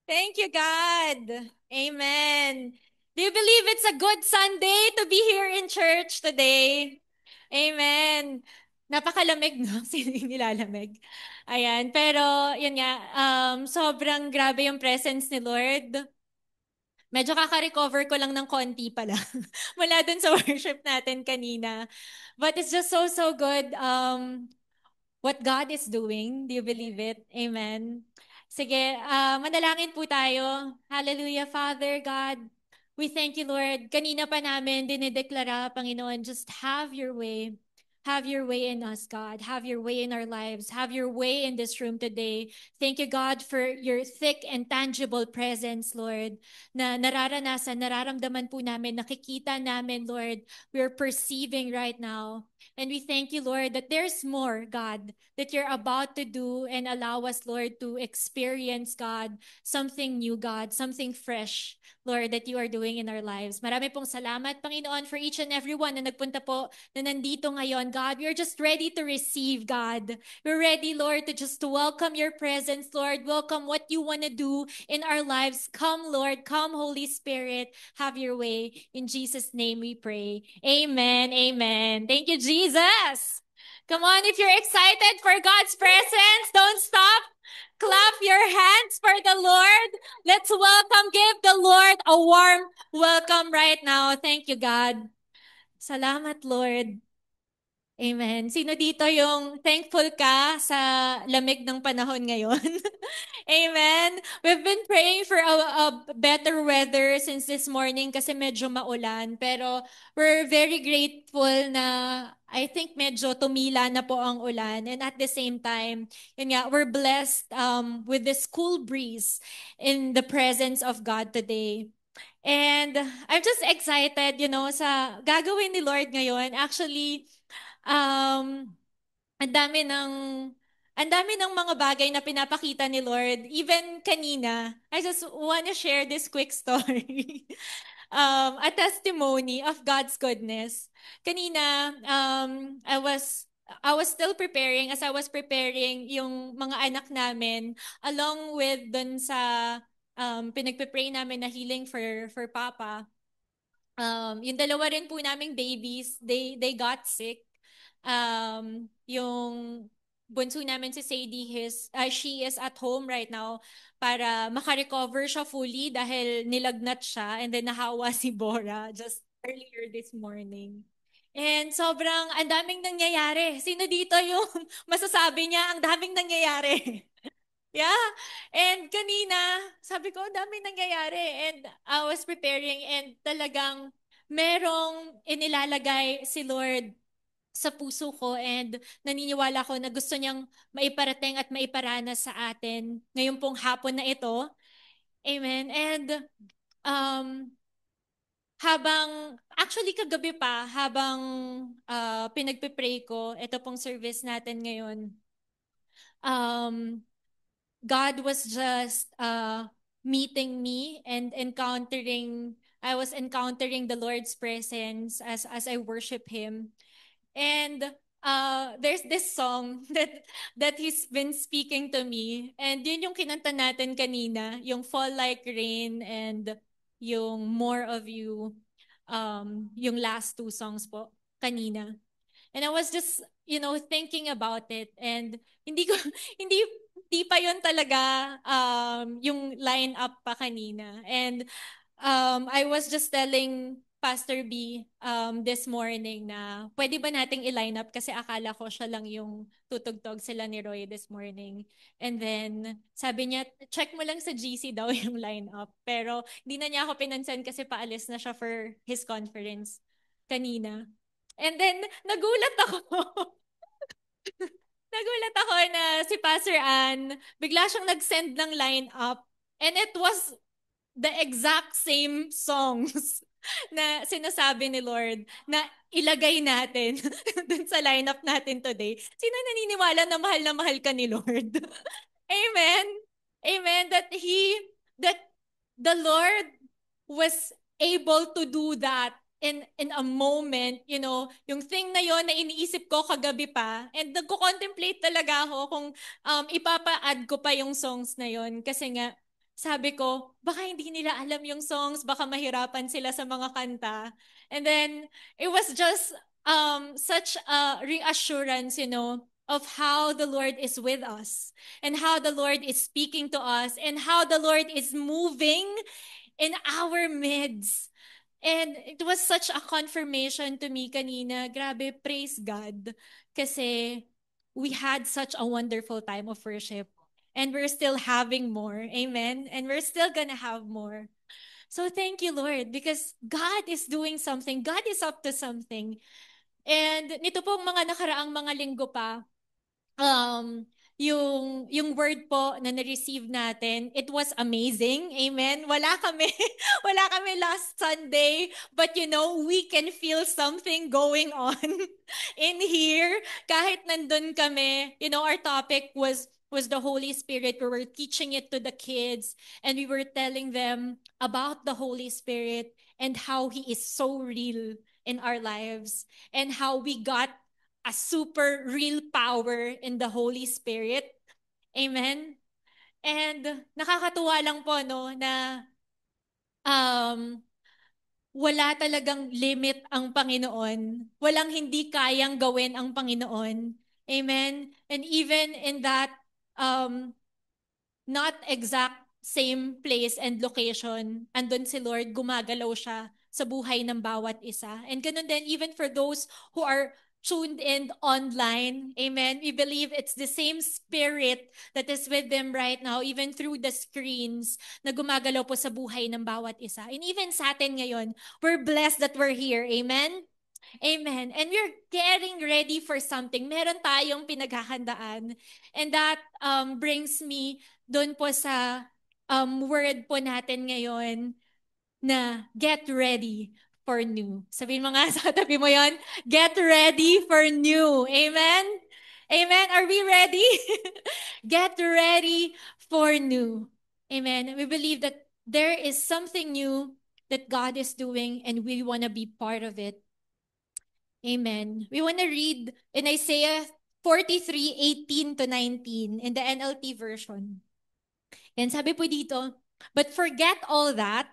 Thank you, God. Amen. Do you believe it's a good Sunday to be here in church today? Amen. Napakalamig, no? Sino yung nilalamig? Ayan. Pero, yun nga, sobrang grabe yung presence ni Lord. Medyo kaka-recover ko lang ng konti pala mula dun sa worship natin kanina. But it's just so good. What God is doing. Do you believe it? Amen. Sige, manalangin po tayo. Hallelujah, Father God. We thank you, Lord. Kanina pa namin dinideklara, Panginoon, just have your way. Have your way in us, God. Have your way in our lives. Have your way in this room today. Thank you, God, for your thick and tangible presence, Lord, na nararanasan, nararamdaman po namin, nakikita namin, Lord. We're perceiving right now. And we thank you, Lord, that there's more, God, that you're about to do and allow us, Lord, to experience, God, something new, God, something fresh, Lord, that you are doing in our lives. Marami pong salamat, Panginoon, for each and every one na nagpunta po, na nandito ngayon, God. We are just ready to receive, God. We're ready, Lord, to just welcome your presence, Lord. Welcome what you want to do in our lives. Come, Lord. Come, Holy Spirit. Have your way. In Jesus' name we pray. Amen. Amen. Thank you, Jesus. Come on, if you're excited for God's presence, don't stop. Clap your hands for the Lord. Let's give the Lord a warm welcome right now. Thank you, God. Salamat, Lord. Amen. Sino dito yung thankful ka sa lamig ng panahon ngayon? Amen. We've been praying for a better weather since this morning kasi medyo maulan. Pero we're very grateful na I think medyo tumila na po ang ulan. And at the same time, yun nga, we're blessed with this cool breeze in the presence of God today. And I'm just excited, sa gagawin ni Lord ngayon. Actually, um, ang dami ng ang dami ng mga bagay na pinapakita ni Lord. Even kanina, I just want to share this quick story. A testimony of God's goodness. Kanina, I was still preparing as I was preparing yung mga anak namin along with dun sa pinagpe-pray namin na healing for Papa. Yung dalawa rin po naming babies, they got sick. Yung bunso namin si Sadie, she is at home right now para makarecover siya fully dahil nilagnat siya and then nahawa si Bora just earlier this morning. And sobrang ang daming nangyayari. Sino dito yung masasabi niya ang daming nangyayari? Yeah. And kanina, sabi ko, dami nangyayari. And I was preparing and talagang merong inilalagay si Lord sa puso ko and naniniwala ko na gusto niyang maiparating at maiparanas sa atin ngayon pong hapon na ito. Amen. And um, actually kagabi pa, habang pinagpipray ko, ito pong service natin ngayon, um, God was just meeting me and I was encountering the Lord's presence as I worship Him. And there's this song that He's been speaking to me. And yun yung kinanta natin kanina, yung Fall Like Rain and yung More of You, yung last two songs po kanina. And I was just, thinking about it. And hindi ko, hindi, hindi pa yun talaga yung line up pa kanina. And I was just telling Pastor B this morning na pwede ba nating i-line up kasi akala ko siya lang yung tutugtog sila ni Roy this morning. And then sabi niya, check mo lang sa GC daw yung line up. Pero hindi na niya ako pinansin kasi paalis na siya for his conference kanina. And then, nagulat ako. Nagulat ako na si Pastor Ann, bigla siyang nag-send ng line-up. And it was the exact same songs na sinasabi ni Lord na ilagay natin dun sa lineup natin today. Sino naniniwala na mahal ka ni Lord? Amen. Amen. That the Lord was able to do that in a moment, yung thing na yon na iniisip ko kagabi pa, and nagko-contemplate talaga ako kung ipapa-add ko pa yung songs na yon kasi nga sabi ko, baka hindi nila alam yung songs, baka mahirapan sila sa mga kanta. And then, it was just such a reassurance, of how the Lord is with us and how the Lord is speaking to us and how the Lord is moving in our midst. And it was such a confirmation to me kanina. Grabe, praise God. Kasi we had such a wonderful time of worship. And we're still having more. Amen. And we're still gonna have more. So thank you, Lord, because God is doing something. God is up to something. And nito pong mga nakaraang mga linggo pa, um, yung word po na na-receive natin, it was amazing. Amen. Wala kami, wala kami last Sunday, but we can feel something going on in here. Kahit nandun kami, our topic was the Holy Spirit. We were teaching it to the kids and we were telling them about the Holy Spirit and how He is so real in our lives and how we got a super real power in the Holy Spirit. Amen. And nakakatuwa lang po no na um wala talagang limit ang Panginoon. Walang hindi kayang gawin ang Panginoon. Amen. And even in that um not exact same place and location, andun si Lord, gumagalaw siya sa buhay ng bawat isa. And ganun din, even for those who are tuned in online, amen, we believe it's the same spirit that is with them right now, even through the screens, na gumagalaw po sa buhay ng bawat isa. And even sa atin ngayon, we're blessed that we're here, amen? Amen. And we're getting ready for something. Meron tayong pinaghahandaan. And that brings me doon po sa word po natin ngayon na get ready for new. Sabihin mo nga sa tabi mo yon, get ready for new. Amen? Amen? Are we ready? Get ready for new. Amen. We believe that there is something new that God is doing and we want to be part of it. Amen. We want to read in Isaiah 43:18 to 19 in the NLT version. Yan, sabi po dito, but forget all that.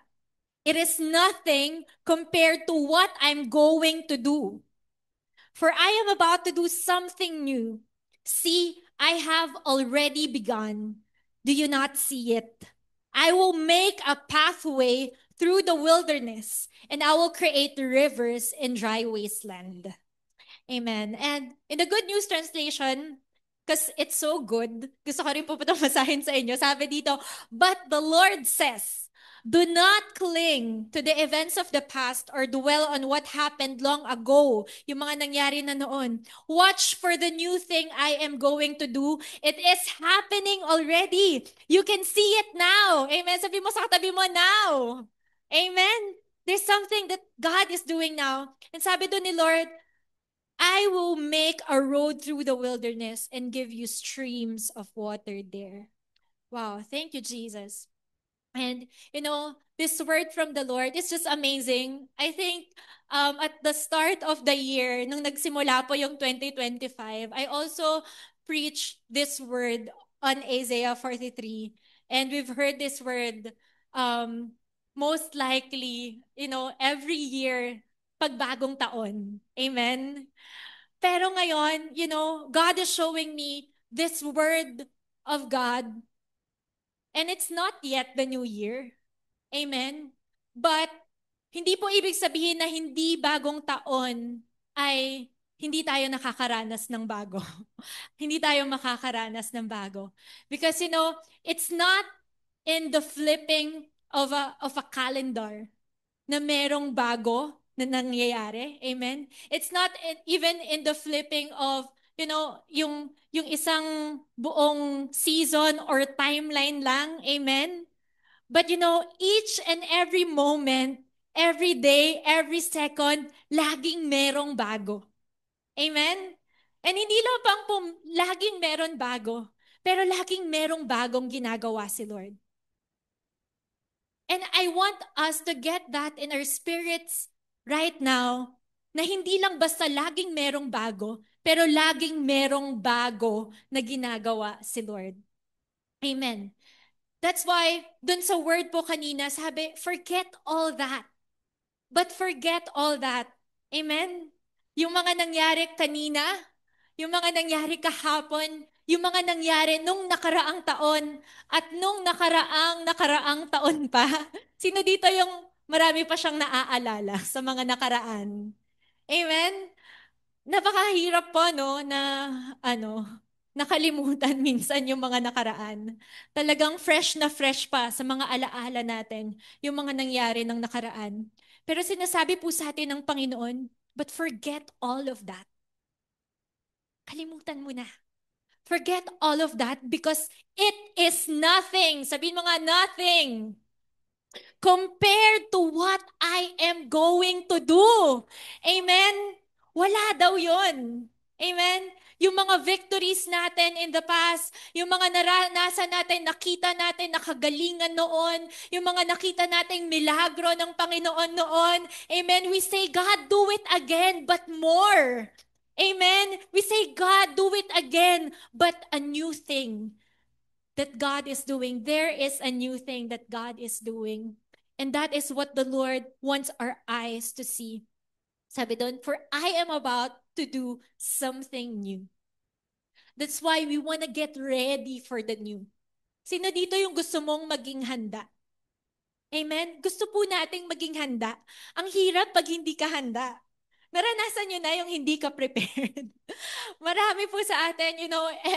It is nothing compared to what I'm going to do. For I am about to do something new. See, I have already begun. Do you not see it? I will make a pathway through the wilderness, and I will create rivers in dry wasteland. Amen. And in the Good News Translation, because it's so good, gusto ko rin po itong masahin sa inyo. Sabi dito, but the Lord says, do not cling to the events of the past or dwell on what happened long ago, yung mga nangyari na noon. Watch for the new thing I am going to do. It is happening already. You can see it now. Amen. Sabi mo sa katabi mo, now. Amen. There's something that God is doing now. And sabi doon ni Lord, I will make a road through the wilderness and give you streams of water there. Wow, thank you, Jesus. And, this word from the Lord is just amazing. I think at the start of the year, nung nagsimula po yung 2025, I also preached this word on Isaiah 43. And we've heard this word most likely, every year, pagbagong taon. Amen? Pero ngayon, God is showing me this word of God, and it's not yet the new year. Amen? But, hindi po ibig sabihin na hindi bagong taon ay hindi tayo nakakaranas ng bago. Hindi tayo makakaranas ng bago. Because, it's not in the flipping of a calendar na merong bago na nangyayari. Amen? It's not even in the flipping of, yung isang buong season or timeline lang. Amen? But each and every moment, every day, every second, laging merong bago. Amen? And hindi lang pang laging meron bago, pero laging merong bagong ginagawa si Lord. And I want us to get that in our spirits right now, na hindi lang basta laging merong bago, pero laging merong bago na ginagawa si Lord. Amen. That's why, dun sa word po kanina, sabi, forget all that. But forget all that. Amen? Yung mga nangyari kanina, yung mga nangyari kahapon, yung mga nangyari nung nakaraang taon, at nung nakaraang taon pa. Sino dito yung marami pa siyang naaalala sa mga nakaraan? Amen? Napakahirap po, no, na ano, nakalimutan minsan yung mga nakaraan. Talagang fresh na fresh pa sa mga alaala natin yung mga nangyari ng nakaraan. Pero sinasabi po sa atin ng Panginoon, but forget all of that. Kalimutan mo na. Forget all of that because it is nothing. Sabihin mo nga, nothing compared to what I am going to do. Amen? Wala daw yun. Amen? Yung mga victories natin in the past, yung mga naranasan natin, nakita natin, nakagalingan noon, yung mga nakita nating milagro ng Panginoon noon. Amen? We say, God, do it again, but more. Amen? We say, God, do it again, but a new thing that God is doing. There is a new thing that God is doing. And that is what the Lord wants our eyes to see. Sabi doon, for I am about to do something new. That's why we want to get ready for the new. Sino dito yung gusto mong maging handa? Amen? Gusto po nating maging handa. Ang hirap pag hindi ka handa. Naranasan nyo na yung hindi ka prepared. Marami po sa atin,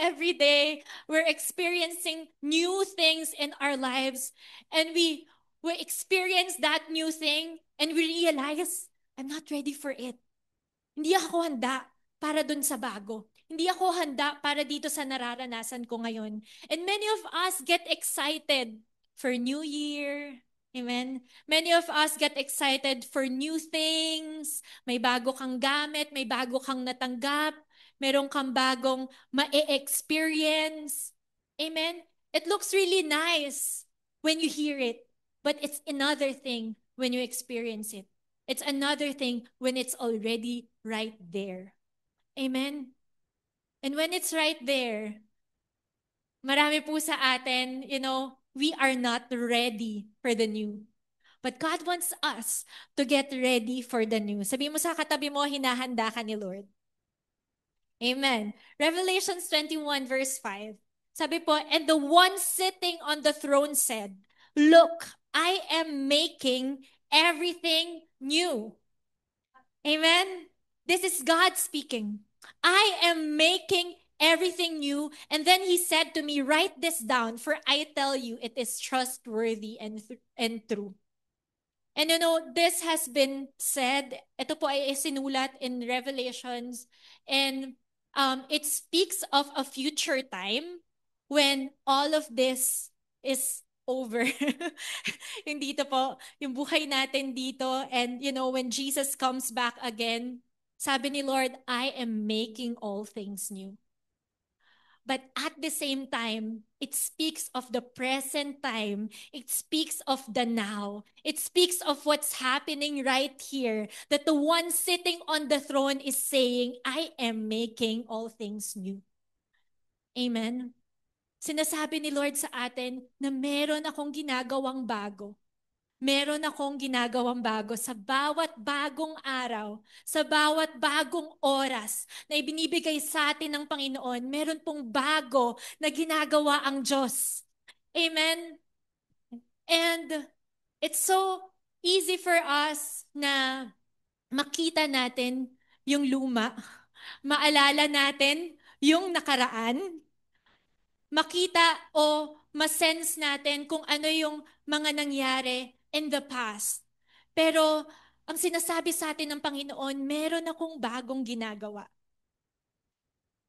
every day we're experiencing new things in our lives and we experience that new thing and we realize, I'm not ready for it. Hindi ako handa para dun sa bago. Hindi ako handa para dito sa nararanasan ko ngayon. And many of us get excited for New Year. Amen? Many of us get excited for new things. May bago kang gamit, may bago kang natanggap, meron kang bagong ma-experience. Amen? It looks really nice when you hear it, but it's another thing when you experience it. It's another thing when it's already right there. Amen? And when it's right there, marami po sa atin, we are not ready for the new. But God wants us to get ready for the new. Sabi mo sa katabi mo, hinahanda ka ni Lord. Amen. Revelations 21 verse 5. Sabi po, and the one sitting on the throne said, look, I am making everything new. Amen? This is God speaking. I am making everything new. And then he said to me, write this down, for I tell you, it is trustworthy and true. And this has been said, ito po ay sinulat in Revelations, and it speaks of a future time when all of this is over. Yung dito po, yung buhay natin dito, and when Jesus comes back again, sabi ni Lord, I am making all things new. But at the same time, it speaks of the present time. It speaks of the now. It speaks of what's happening right here. That the one sitting on the throne is saying, I am making all things new. Amen. Sinasabi ni Lord sa atin na meron akong ginagawang bago. Meron akong ginagawang bago sa bawat bagong araw, sa bawat bagong oras na ibinibigay sa atin ng Panginoon. Meron pong bago na ginagawa ang Diyos. Amen? And it's so easy for us na makita natin yung luma, maalala natin yung nakaraan, makita o masense natin kung ano yung mga nangyari in the past. Pero ang sinasabi sa atin ng Panginoon, meron akong bagong ginagawa.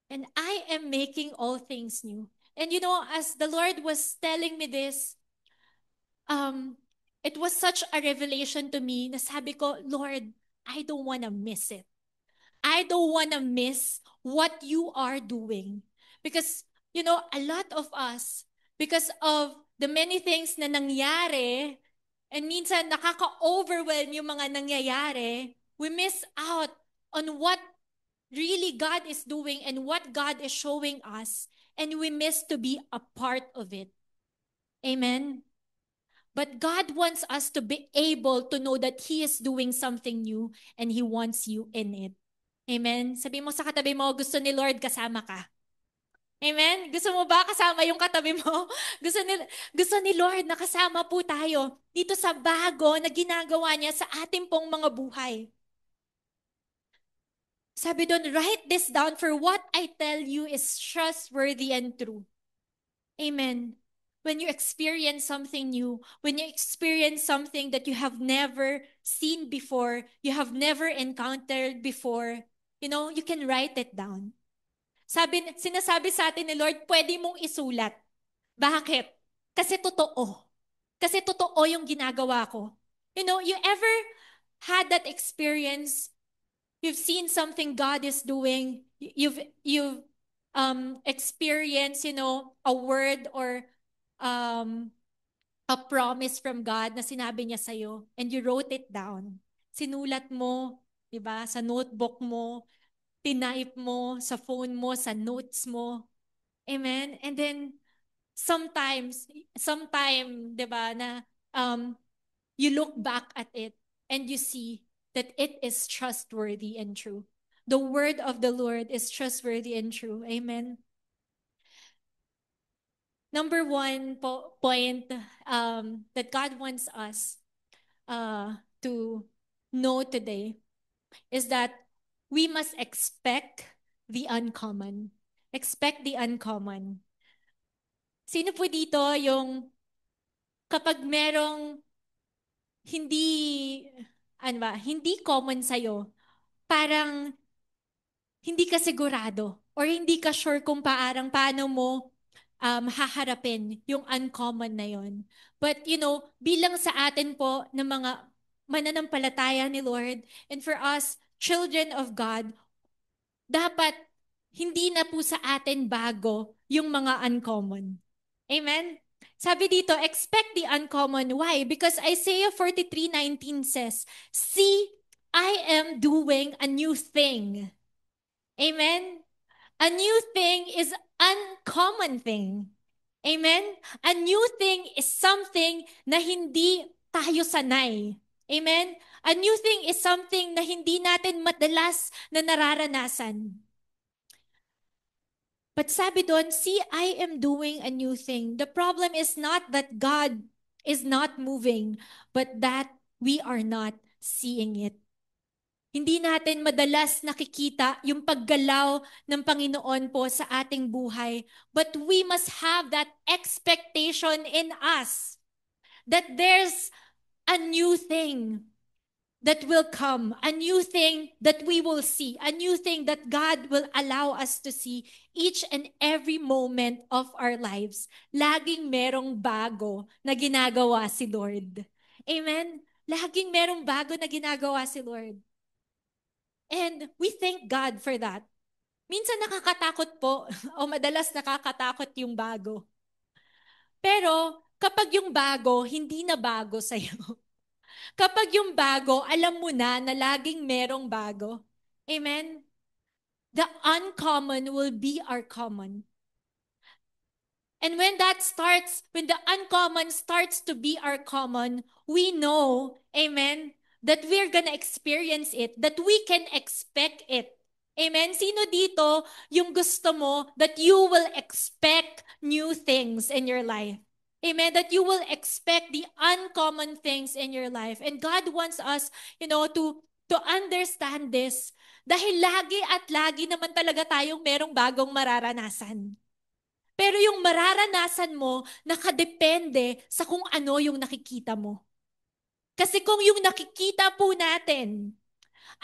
And I am making all things new. And as the Lord was telling me this, it was such a revelation to me na sabi ko, Lord, I don't want to miss it. I don't want to miss what you are doing. Because, a lot of us, because of the many things na nangyari, and minsan nakaka-overwhelm yung mga nangyayari, we miss out on what really God is doing and what God is showing us, and we miss to be a part of it. Amen? But God wants us to be able to know that He is doing something new and He wants you in it. Amen? Sabi mo sa katabi mo, gusto ni Lord kasama ka. Amen? Gusto mo ba kasama yung katabi mo? Gusto ni Lord na kasama po tayo dito sa bago na ginagawa niya sa ating pong mga buhay. Sabi doon, write this down for what I tell you is trustworthy and true. Amen. When you experience something new, when you experience something that you have never seen before, you have never encountered before, you can write it down. Sinasabi sa atin ni Lord, pwede mong isulat. Bakit? Kasi totoo. Kasi totoo yung ginagawa ko. You ever had that experience? You've seen something God is doing. You've experienced, a word or um, a promise from God na sinabi niya sa'yo and you wrote it down. Sinulat mo, di ba, sa notebook mo, tinype mo, sa phone mo, sa notes mo. Amen? And then, sometime, di ba, na you look back at it and you see that it is trustworthy and true. The word of the Lord is trustworthy and true. Amen. Number one point that God wants us to know today is that we must expect the uncommon. Expect the uncommon. Sino po dito yung kapag merong hindi, hindi common sa'yo, parang hindi ka sigurado or hindi ka sure kung paano mo haharapin yung uncommon na yon. But bilang sa atin po ng mga mananampalataya ni Lord and for us, children of God, dapat hindi na po sa atin bago yung mga uncommon. Amen? Sabi dito, expect the uncommon. Why? Because Isaiah 43:19 says, see, I am doing a new thing. Amen? A new thing is uncommon thing. Amen? A new thing is something na hindi tayo sanay. Amen? A new thing is something na hindi natin madalas na nararanasan. But sabi doon, see, I am doing a new thing. The problem is not that God is not moving, but that we are not seeing it. Hindi natin madalas nakikita yung paggalaw ng Panginoon po sa ating buhay. But we must have that expectation in us that there's a new thing that will come, a new thing that we will see, a new thing that God will allow us to see each and every moment of our lives. Laging merong bago na ginagawa si Lord. Amen? Laging merong bago na ginagawa si Lord. And we thank God for that. Minsan nakakatakot po, o madalas nakakatakot yung bago. Pero kapag yung bago, hindi na bago sa'yo. Kapag yung bago, alam mo na laging merong bago. Amen? The uncommon will be our common. And when the uncommon starts to be our common, we know, amen, that we're gonna experience it, that we can expect it. Amen? Sino dito yung gusto mo that you will expect new things in your life? Amen? That you will expect the uncommon things in your life. And God wants us, to understand this. Dahil lagi at lagi naman talaga tayong merong bagong mararanasan. Pero yung mararanasan mo, nakadepende sa kung ano yung nakikita mo. Kasi kung yung nakikita po natin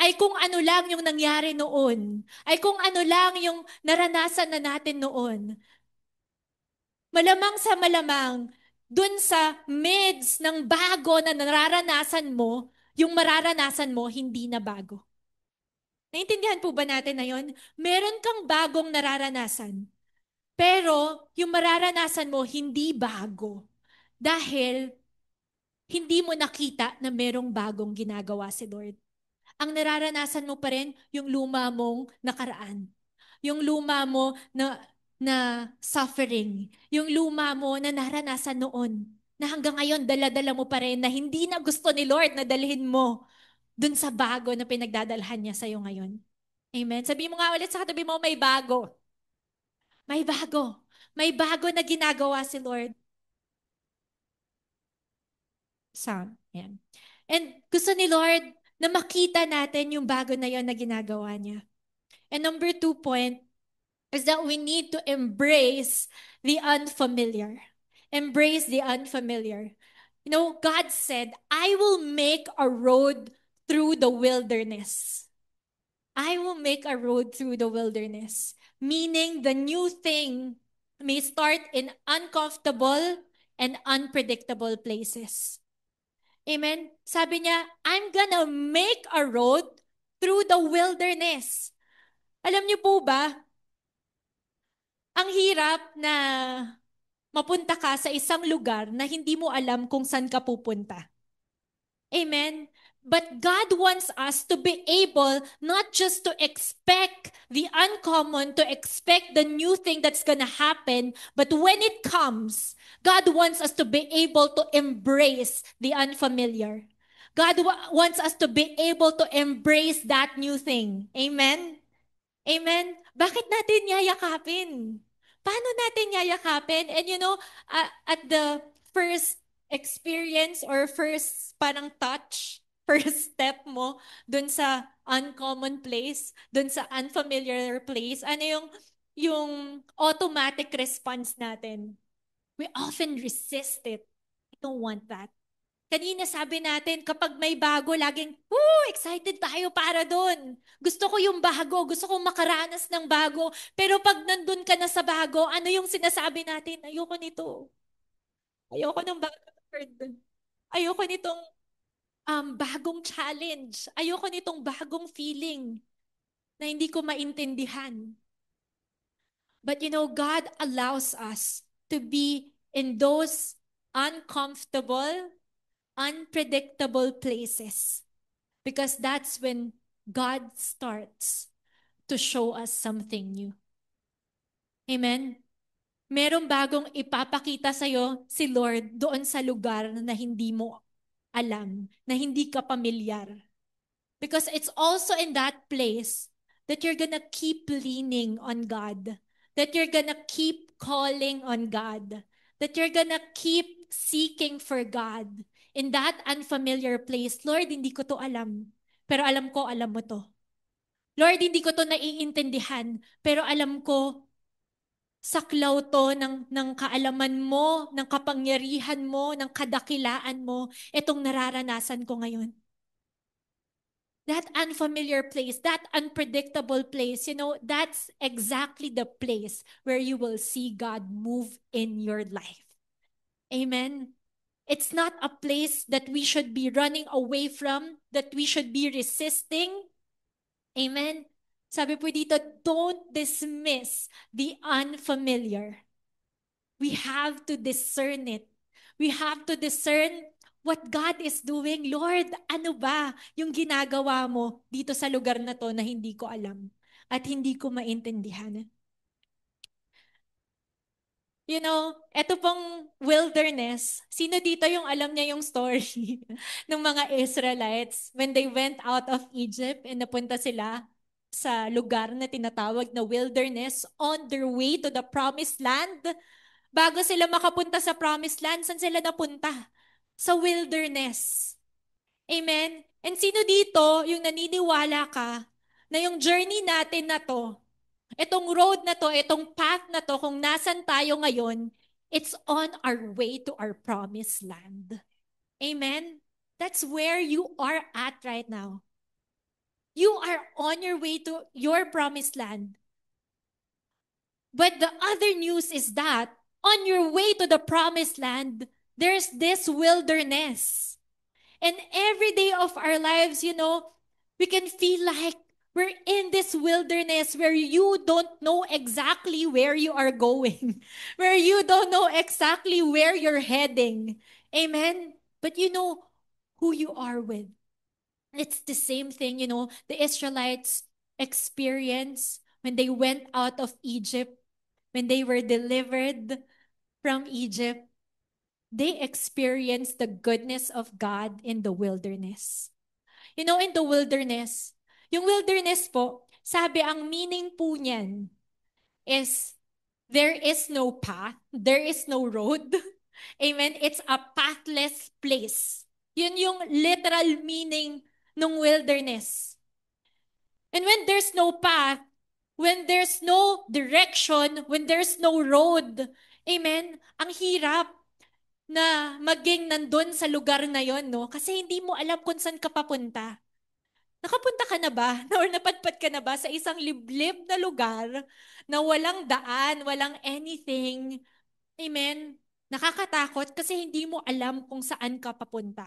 ay kung ano lang yung nangyari noon, ay kung ano lang yung naranasan na natin noon, malamang sa malamang, dun sa midst ng bago na nararanasan mo, yung mararanasan mo hindi na bago. Naintindihan po ba natin na yun? Meron kang bagong nararanasan. Pero yung mararanasan mo hindi bago. Dahil hindi mo nakita na merong bagong ginagawa si Lord. Ang nararanasan mo pa rin yung luma mong nakaraan. Yung luma mo na na suffering, yung luma mo na naranasan noon, na hanggang ngayon dala-dala mo pa rin, na hindi na gusto ni Lord na dalhin mo dun sa bago na pinagdadalhan niya sa'yo ngayon. Amen. Sabi mo nga ulit sa katabi mo, may bago. May bago. May bago na ginagawa si Lord. Sound. Yan. And gusto ni Lord na makita natin yung bago na yon na ginagawa niya. And number 2 point is that we need to embrace the unfamiliar. Embrace the unfamiliar. You know, God said, I will make a road through the wilderness. I will make a road through the wilderness. Meaning the new thing may start in uncomfortable and unpredictable places. Amen? Sabi niya, I'm gonna make a road through the wilderness. Alam niyo po ba, ang hirap na mapunta ka sa isang lugar na hindi mo alam kung saan ka pupunta. Amen? But God wants us to be able not just to expect the uncommon, to expect the new thing that's gonna happen, but when it comes, God wants us to be able to embrace the unfamiliar. God wants us to be able to embrace that new thing. Amen? Amen? Bakit natin yayakapin? Paano natin yayakapin? And you know, at the first experience or first parang touch, first step mo dun sa uncommon place, dun sa unfamiliar place, ano yung automatic response natin? We often resist it. I don't want that. Kanina sabi natin, kapag may bago, laging, excited tayo para doon. Gusto ko yung bago, gusto kong makaranas ng bago. Pero pag nandun ka na sa bago, ano yung sinasabi natin? Ayoko nito. Ayoko ng bago, Lord. Ayoko nitong bagong challenge. Ayoko nitong bagong feeling na hindi ko maintindihan. But you know, God allows us to be in those uncomfortable, unpredictable places. Because that's when God starts to show us something new. Amen? Merong bagong ipapakita sa'yo si Lord doon sa lugar na hindi mo alam, na hindi ka pamilyar. Because it's also in that place that you're gonna keep leaning on God, that you're gonna keep calling on God, that you're gonna keep seeking for God in that unfamiliar place. Lord, hindi ko to alam, pero alam ko, alam mo to. Lord, hindi ko to naiintindihan, pero alam ko, saklaw to ng kaalaman mo, ng kapangyarihan mo, ng kadakilaan mo, itong nararanasan ko ngayon. That unfamiliar place, that unpredictable place, you know, that's exactly the place where you will see God move in your life. Amen. It's not a place that we should be running away from, that we should be resisting. Amen. Sabi po dito, don't dismiss the unfamiliar. We have to discern it. We have to discern what God is doing. Lord, ano ba yung ginagawa mo dito sa lugar na to na hindi ko alam at hindi ko maintindihan? You know, eto pong wilderness, sino dito yung alam niya yung story ng mga Israelites when they went out of Egypt and napunta sila sa lugar na tinatawag na wilderness on their way to the promised land? Bago sila makapunta sa promised land, saan sila napunta? Sa wilderness. Amen? And sino dito yung naniniwala ka na yung journey natin na to, itong road na to, itong path na to, kung nasan tayo ngayon, it's on our way to our promised land. Amen? That's where you are at right now. You are on your way to your promised land. But the other news is that on your way to the promised land, there's this wilderness. And every day of our lives, you know, we can feel like we're in this wilderness where you don't know exactly where you are going, where you don't know exactly where you're heading. Amen. But you know who you are with. It's the same thing, you know, the Israelites experience when they went out of Egypt, when they were delivered from Egypt, they experienced the goodness of God in the wilderness. You know, in the wilderness, yung wilderness po, sabi ang meaning po niyan is there is no path, there is no road. Amen? It's a pathless place. Yun yung literal meaning ng wilderness. And when there's no path, when there's no direction, when there's no road, amen, ang hirap na maging nandun sa lugar na yon, no? Kasi hindi mo alam kung saan ka papunta. Nakapunta ka na ba? Or napadpad ka na ba sa isang liblib na lugar na walang daan, walang anything? Amen? Nakakatakot kasi hindi mo alam kung saan ka papunta.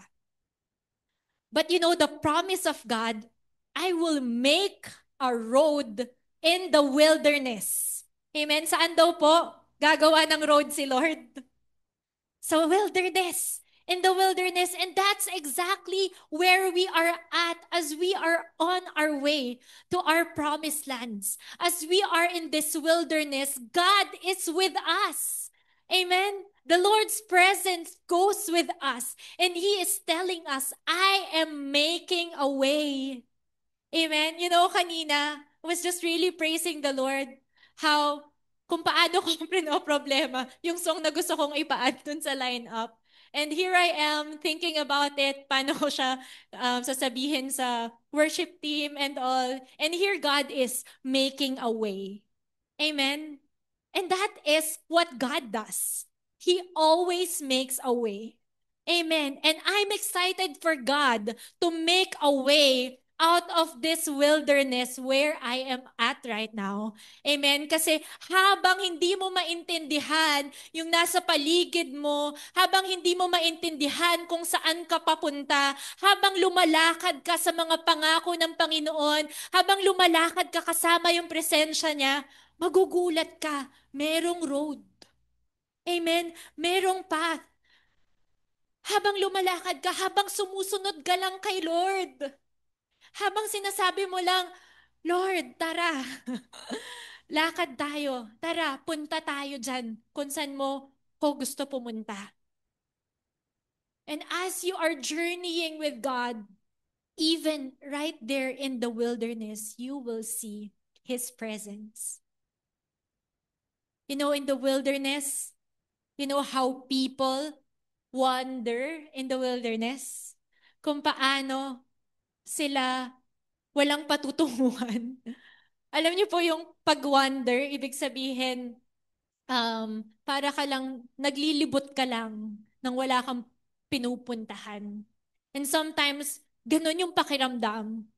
But you know, the promise of God, I will make a road in the wilderness. Amen? Saan daw po gagawa ng road si Lord? Sa wilderness. In the wilderness. And that's exactly where we are at as we are on our way to our promised lands. As we are in this wilderness, God is with us. Amen? The Lord's presence goes with us. And He is telling us, I am making a way. Amen? You know, kanina, I was just really praising the Lord how kung paano ko problema yung song na gusto kong ipa-add dun sa lineup. And here I am thinking about it, paano ko siya sasabihin sa worship team and all. And here God is making a way. Amen? And that is what God does. He always makes a way. Amen. And I'm excited for God to make a way out of this wilderness where I am at right now. Amen. Kasi habang hindi mo maintindihan yung nasa paligid mo, habang hindi mo maintindihan kung saan ka papunta, habang lumalakad ka sa mga pangako ng Panginoon, habang lumalakad ka kasama yung presensya niya, magugulat ka. Merong road. Amen. Merong path. Habang lumalakad ka, habang sumusunod ka lang kay Lord. Habang sinasabi mo lang, Lord, tara. Lakad tayo. Tara, punta tayo dyan kung saan mo ko gusto pumunta. And as you are journeying with God, even right there in the wilderness, you will see His presence. You know, in the wilderness, you know how people wander in the wilderness? Kung paano sila walang patutunguhan. Alam niyo po yung pag-wander, ibig sabihin, para ka lang, naglilibot ka lang nang wala kang pinupuntahan. And sometimes, ganun yung pakiramdam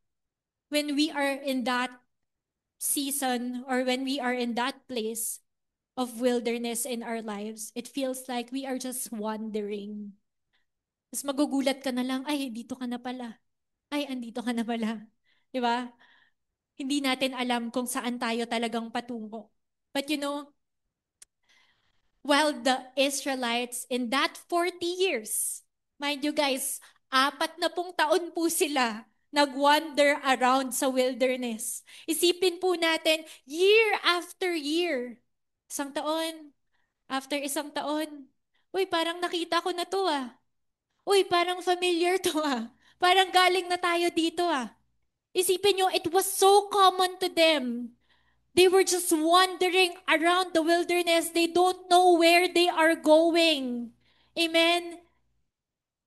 when we are in that season or when we are in that place of wilderness in our lives. It feels like we are just wandering. Tapos magugulat ka na lang, ay, dito ka na pala. Ay, andito ka na pala. Di ba? Hindi natin alam kung saan tayo talagang patungo. But you know, while the Israelites in that 40 years, mind you guys, 40 taon po sila nag-wander around sa wilderness. Isipin po natin, year after year, isang taon, after isang taon, uy, parang nakita ko na to ah. Uy, parang familiar to ah. Parang galing na tayo dito ah. Isipin nyo, it was so common to them. They were just wandering around the wilderness. They don't know where they are going. Amen?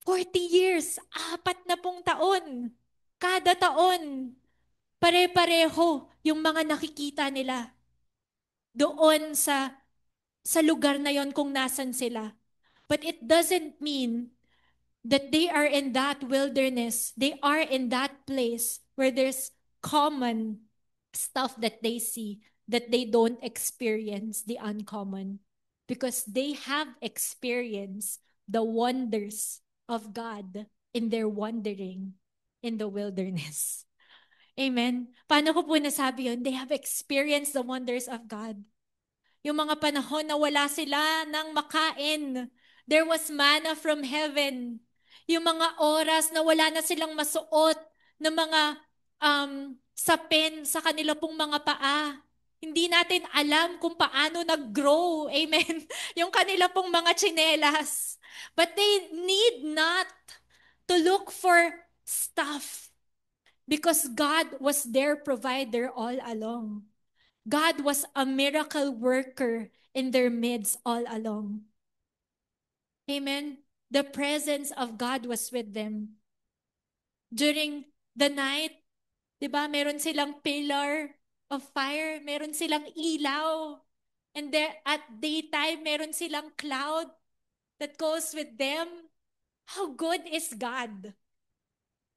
40 years, 40 taon. Kada taon, pare-pareho yung mga nakikita nila doon sa lugar na yon kung nasan sila. But it doesn't mean that they are in that wilderness. They are in that place where there's common stuff that they see that they don't experience the uncommon because they have experienced the wonders of God in their wandering in the wilderness. Amen. Paano ko po nasabi yun? They have experienced the wonders of God. Yung mga panahon na wala sila ng makain. There was manna from heaven. Yung mga oras na wala na silang masuot ng mga sapin sa kanila pong mga paa. Hindi natin alam kung paano nag-grow. Amen. Yung kanila pong mga tsinelas. But they need not to look for stuff because God was their provider all along. God was a miracle worker in their midst all along. Amen. The presence of God was with them. During the night, 'di ba, meron silang pillar of fire, meron silang ilaw. And there, at daytime, meron silang cloud that goes with them. How good is God?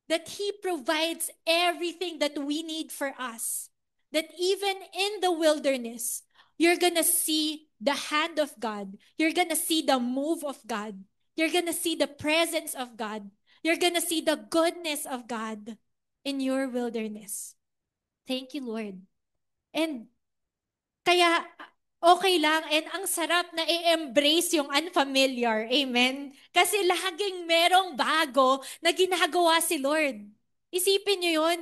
That He provides everything that we need for us. That even in the wilderness, you're gonna see the hand of God. You're gonna see the move of God. You're gonna see the presence of God. You're gonna see the goodness of God in your wilderness. Thank you, Lord. And kaya okay lang and ang sarap na i-embrace yung unfamiliar. Amen? Kasi laging merong bago na ginagawa si Lord. Isipin niyo yun.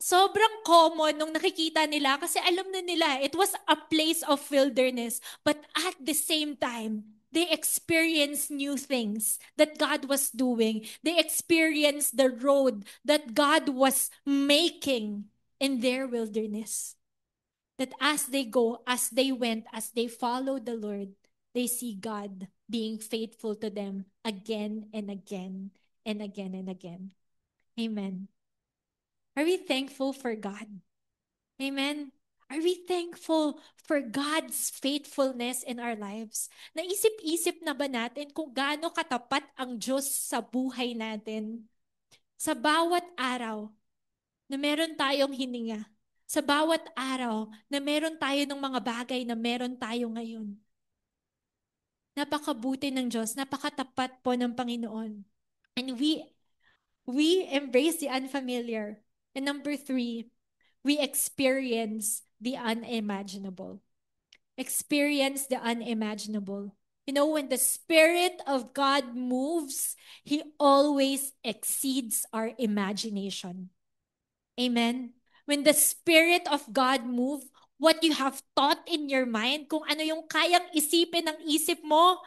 Sobrang common nung nakikita nila kasi alam na nila it was a place of wilderness. But at the same time, they experienced new things that God was doing. They experienced the road that God was making in their wilderness. That as they go, as they went, as they followed the Lord, they see God being faithful to them again and again and again and again. Amen. Are we thankful for God? Amen. Are we thankful for God's faithfulness in our lives? Naisip-isip na ba natin kung gaano katapat ang Diyos sa buhay natin? Sa bawat araw na meron tayong hininga, sa bawat araw na meron tayo ng mga bagay na meron tayo ngayon. Napakabuti ng Diyos, napakatapat po ng Panginoon. And we embrace the unfamiliar. And number 3, we experience the unimaginable. Experience the unimaginable. You know, when the Spirit of God moves, He always exceeds our imagination. Amen? When the Spirit of God move, what you have thought in your mind, kung ano yung kayang isipin ng isip mo,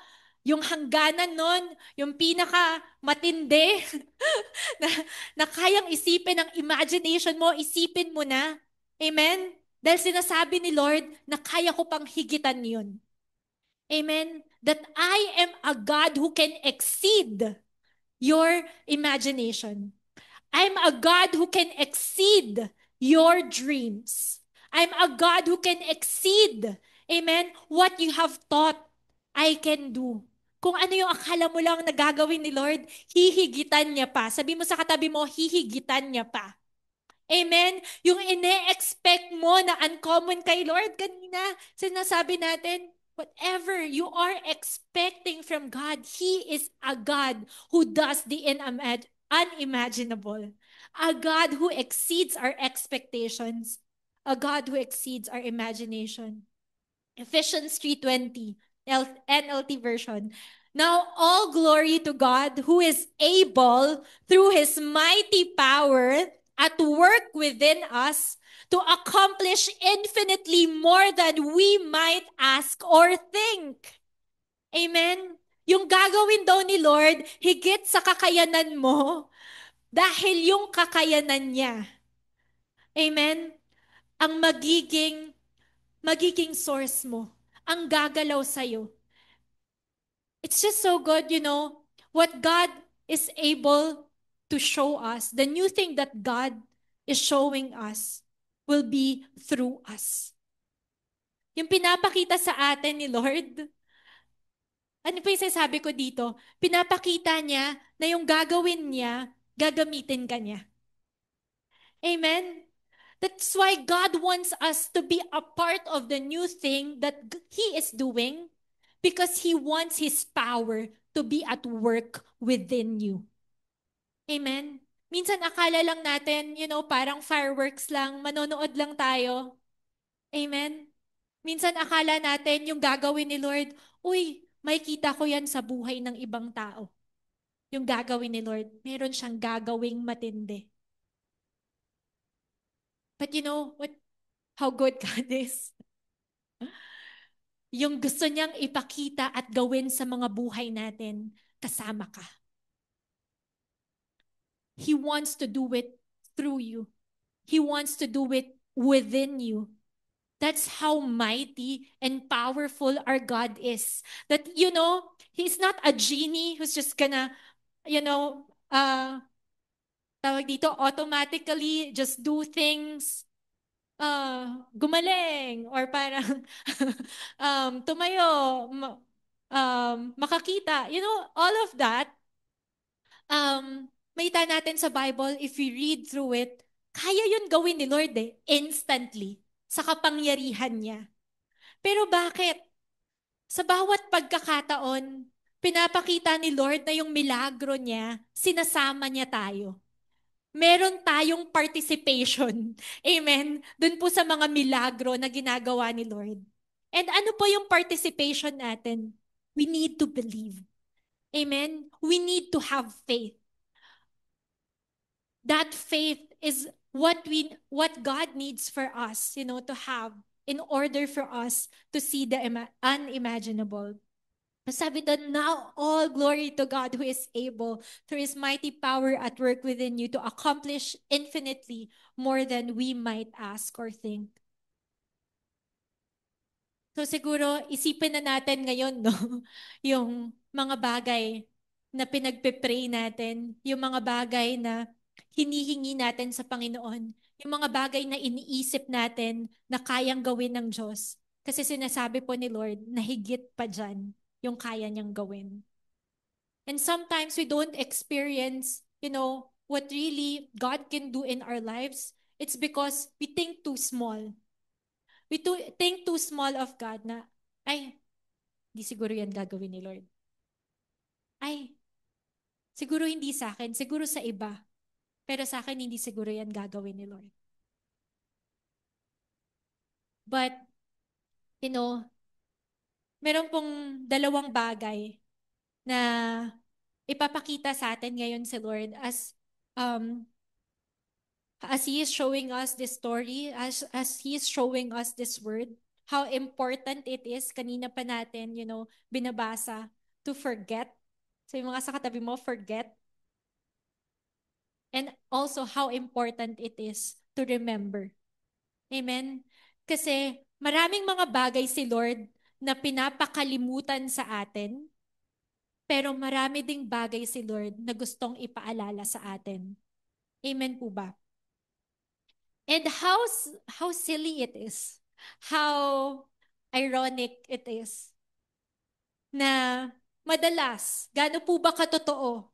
yung hangganan nun, yung pinaka matindi na, na kayang isipin ng imagination mo, isipin mo na. Amen? Dahil sinasabi ni Lord na kaya ko pang higitan yun. Amen? That I am a God who can exceed your imagination. I'm a God who can exceed your dreams. I'm a God who can exceed, amen, what you have thought I can do. Kung ano yung akala mo lang na gagawin ni Lord, hihigitan niya pa. Sabi mo sa katabi mo, hihigitan niya pa. Amen? Yung ine-expect mo na uncommon kay Lord, kanina sinasabi natin, whatever you are expecting from God, He is a God who does the unimaginable. A God who exceeds our expectations. A God who exceeds our imagination. Ephesians 3:20, NLT version. Now all glory to God who is able through his mighty power at work within us to accomplish infinitely more than we might ask or think. Amen? Yung gagawin daw ni Lord, higit sa kakayanan mo, dahil yung kakayanan niya, amen, ang magiging source mo, ang gagalaw sa'yo. It's just so good, you know, what God is able to show us, the new thing that God is showing us will be through us. Yung pinapakita sa atin ni Lord, ano pa yung sasabi ko dito? Pinapakita niya na yung gagawin niya, gagamitin ka niya. Amen? That's why God wants us to be a part of the new thing that He is doing because He wants His power to be at work within you. Amen? Minsan akala lang natin, you know, parang fireworks lang, manonood lang tayo. Amen? Minsan akala natin yung gagawin ni Lord, uy, makikita ko yan sa buhay ng ibang tao. Yung gagawin ni Lord, meron siyang gagawing matindi. But you know what? how good God is. Yung gusto niyang ipakita at gawin sa mga buhay natin, kasama ka. He wants to do it through you. He wants to do it within you. That's how mighty and powerful our God is. That, He's not a genie who's just gonna, you know, tawag dito, automatically just do things, gumaling, or parang tumayo, makakita. All of that, makita natin sa Bible, if we read through it, kaya yun gawin ni Lord instantly, sa kapangyarihan niya. Pero bakit? Sa bawat pagkakataon, pinapakita ni Lord na yung milagro niya, sinasama niya tayo. Meron tayong participation. Amen? Doon po sa mga milagro na ginagawa ni Lord. And ano po yung participation natin? We need to believe. Amen? We need to have faith. That faith is what God needs for us, to have in order for us to see the unimaginable. Sabi doon, now all glory to God who is able through His mighty power at work within you to accomplish infinitely more than we might ask or think. So siguro isipin na natin ngayon, no? Yung mga bagay na pinagpe-pray natin, yung mga bagay na hinihingi natin sa Panginoon, yung mga bagay na iniisip natin na kayang gawin ng Diyos. Kasi sinasabi po ni Lord na higit pa dyan yung kaya niyang gawin. And sometimes we don't experience, what really God can do in our lives. It's because we think too small. Think too small of God na, ay, di siguro yan gagawin ni Lord. Ay, siguro hindi sa akin, siguro sa iba. Pero sa akin, hindi siguro yan gagawin ni Lord. But, meron pong dalawang bagay na ipapakita sa atin ngayon si Lord as He is showing us this story, as He is showing us this word, how important it is, kanina pa natin, binabasa, to forget. So yung mga sa katabi mo, forget. And also how important it is to remember. Amen? Kasi maraming mga bagay si Lord na pinapakalimutan sa atin, pero marami ding bagay si Lord na gustong ipaalala sa atin. Amen po ba? And how silly it is, how ironic it is, na madalas, gaano po ba katotoo,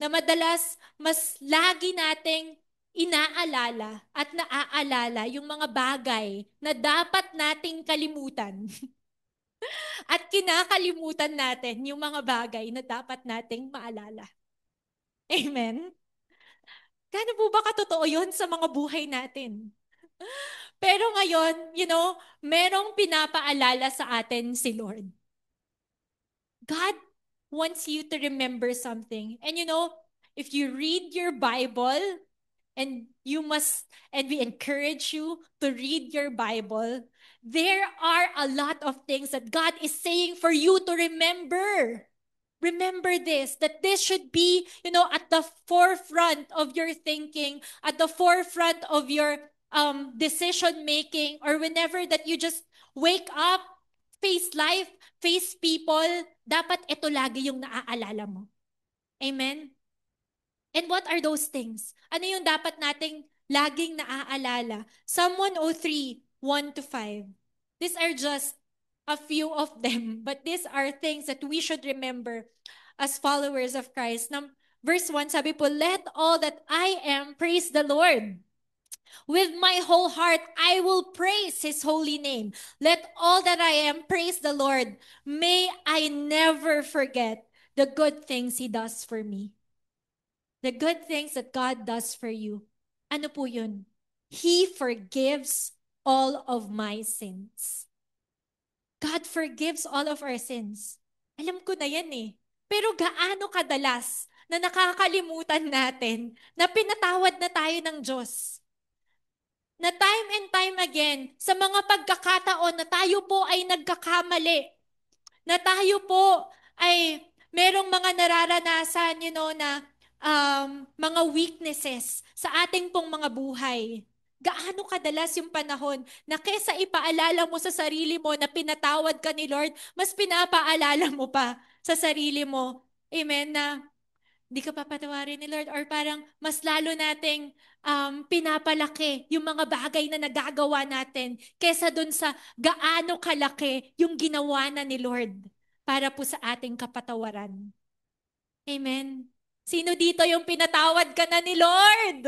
na madalas mas lagi nating inaalala at naaalala yung mga bagay na dapat nating kalimutan. At kinakalimutan natin yung mga bagay na dapat nating maalala. Amen? Gaano po ba katotoo yun sa mga buhay natin? Pero ngayon, merong pinapaalala sa atin si Lord. God wants you to remember something. And if you read your Bible, and we encourage you to read your Bible, there are a lot of things that God is saying for you to remember. Remember this, that this should be, at the forefront of your thinking, at the forefront of your decision making, or whenever that you just wake up, face life, face people, dapat ito lagi yung naaalala mo. Amen? And what are those things? Ano yung dapat nating laging naaalala? Psalm 103, 1 to 5. These are just a few of them, but these are things that we should remember as followers of Christ. Verse 1, sabi po, let all that I am praise the Lord. With my whole heart, I will praise His holy name. Let all that I am praise the Lord. May I never forget the good things He does for me. The good things that God does for you. Ano po yun? He forgives all of my sins. God forgives all of our sins. Alam ko na yan eh. Pero gaano kadalas na nakakalimutan natin na pinatawad na tayo ng Diyos? na time and time again, sa mga pagkakataon na tayo po ay nagkakamali, na tayo po ay merong mga nararanasan, na mga weaknesses sa ating pong mga buhay. Gaano kadalas yung panahon na kesa ipaalala mo sa sarili mo na pinatawad ka ni Lord, mas pinapaalala mo pa sa sarili mo, amen, na hindi ka papatawarin ni Lord, or parang mas lalo nating pinapalaki yung mga bagay na nagagawa natin kesa dun sa gaano kalaki yung ginawa na ni Lord para po sa ating kapatawaran. Amen. Sino dito yung pinatawad ka na ni Lord?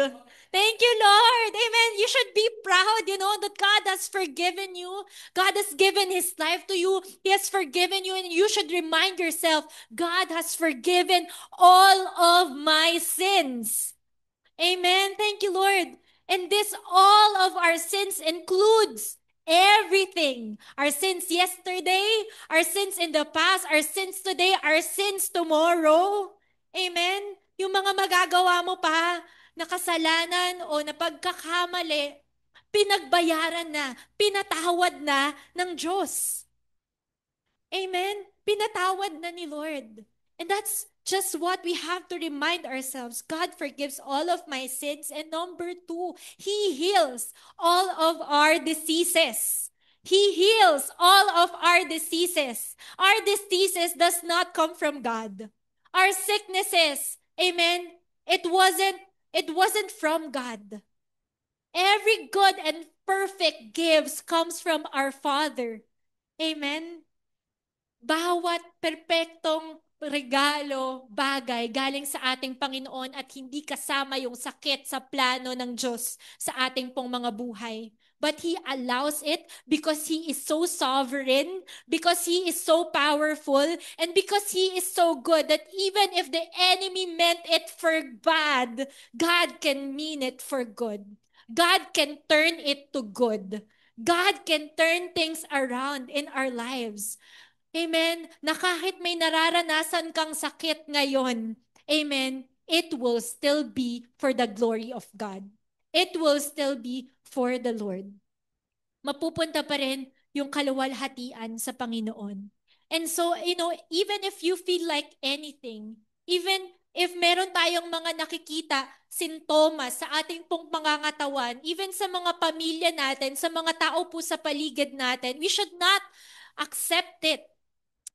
Thank you, Lord. Amen. You should be proud, that God has forgiven you. God has given His life to you. He has forgiven you, and you should remind yourself, God has forgiven all of my sins. Amen. Thank you, Lord. And this, all of our sins includes everything. Our sins yesterday, our sins in the past, our sins today, our sins tomorrow. Amen. Yung mga magagawa mo pa na kasalanan o na pagkakamali, pinagbayaran na, pinatawad na ng Diyos. Amen? Pinatawad na ni Lord. And that's just what we have to remind ourselves. God forgives all of my sins. And number two, He heals all of our diseases. He heals all of our diseases. Our diseases does not come from God. Our sicknesses, amen, it wasn't from God. Every good and perfect gifts comes from our Father. Amen. Bawat perpektong regalo, bagay galing sa ating Panginoon at hindi kasama yung sakit sa plano ng Diyos sa ating pong mga buhay. But He allows it because He is so sovereign, because He is so powerful, and because He is so good that even if the enemy meant it for bad, God can mean it for good. God can turn it to good. God can turn things around in our lives. Amen. Na kahit may nararanasan kang sakit ngayon, amen, it will still be for the glory of God. It will still be for the Lord. Mapupunta pa rin yung kaluwalhatian sa Panginoon. And so, even if you feel like anything, even if meron tayong mga nakikita, sintomas sa ating pong pangangatawan, even sa mga pamilya natin, sa mga tao po sa paligid natin, we should not accept it.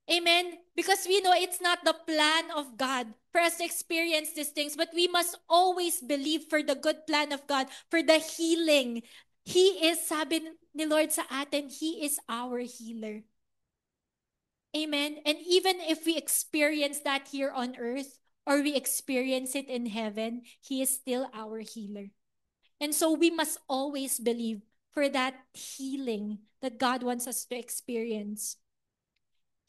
Amen? Because we know it's not the plan of God for us to experience these things, but we must always believe for the good plan of God, for the healing. He is, sabi ni Lord sa atin, He is our healer. Amen? And even if we experience that here on earth, or we experience it in heaven, He is still our healer. And so we must always believe for that healing that God wants us to experience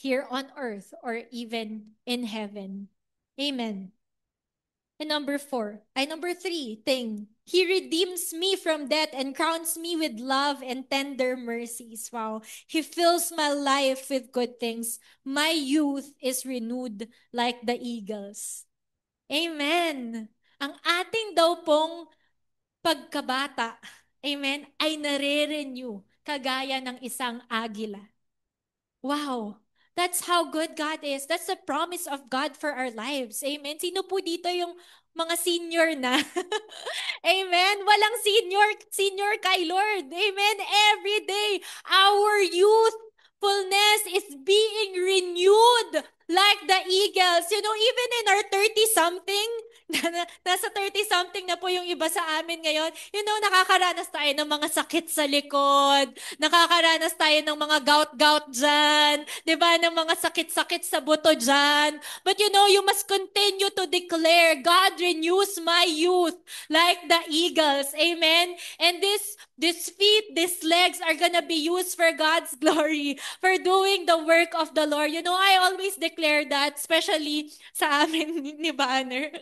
here on earth or even in heaven. Amen. And number three thing, He redeems me from death and crowns me with love and tender mercies. Wow. He fills my life with good things. My youth is renewed like the eagles. Amen. Ang ating daw pong pagkabata, amen, ay nare-renew kagaya ng isang agila. Wow. That's how good God is. That's the promise of God for our lives. Amen. Sino po dito yung mga senior na? Amen. Walang senior kay Lord. Amen. Every day, our youthfulness is being renewed like the eagles. Even in our 30-something, nasa 30-something na po yung iba sa amin ngayon, nakakaranas tayo ng mga sakit sa likod, nakakaranas tayo ng mga gout-gout dyan, di ba, ng mga sakit-sakit sa buto dyan. But you must continue to declare, God renews my youth like the eagles. Amen? And these feet, these legs are gonna be used for God's glory, for doing the work of the Lord. I always declare that, especially sa amin ni Banner.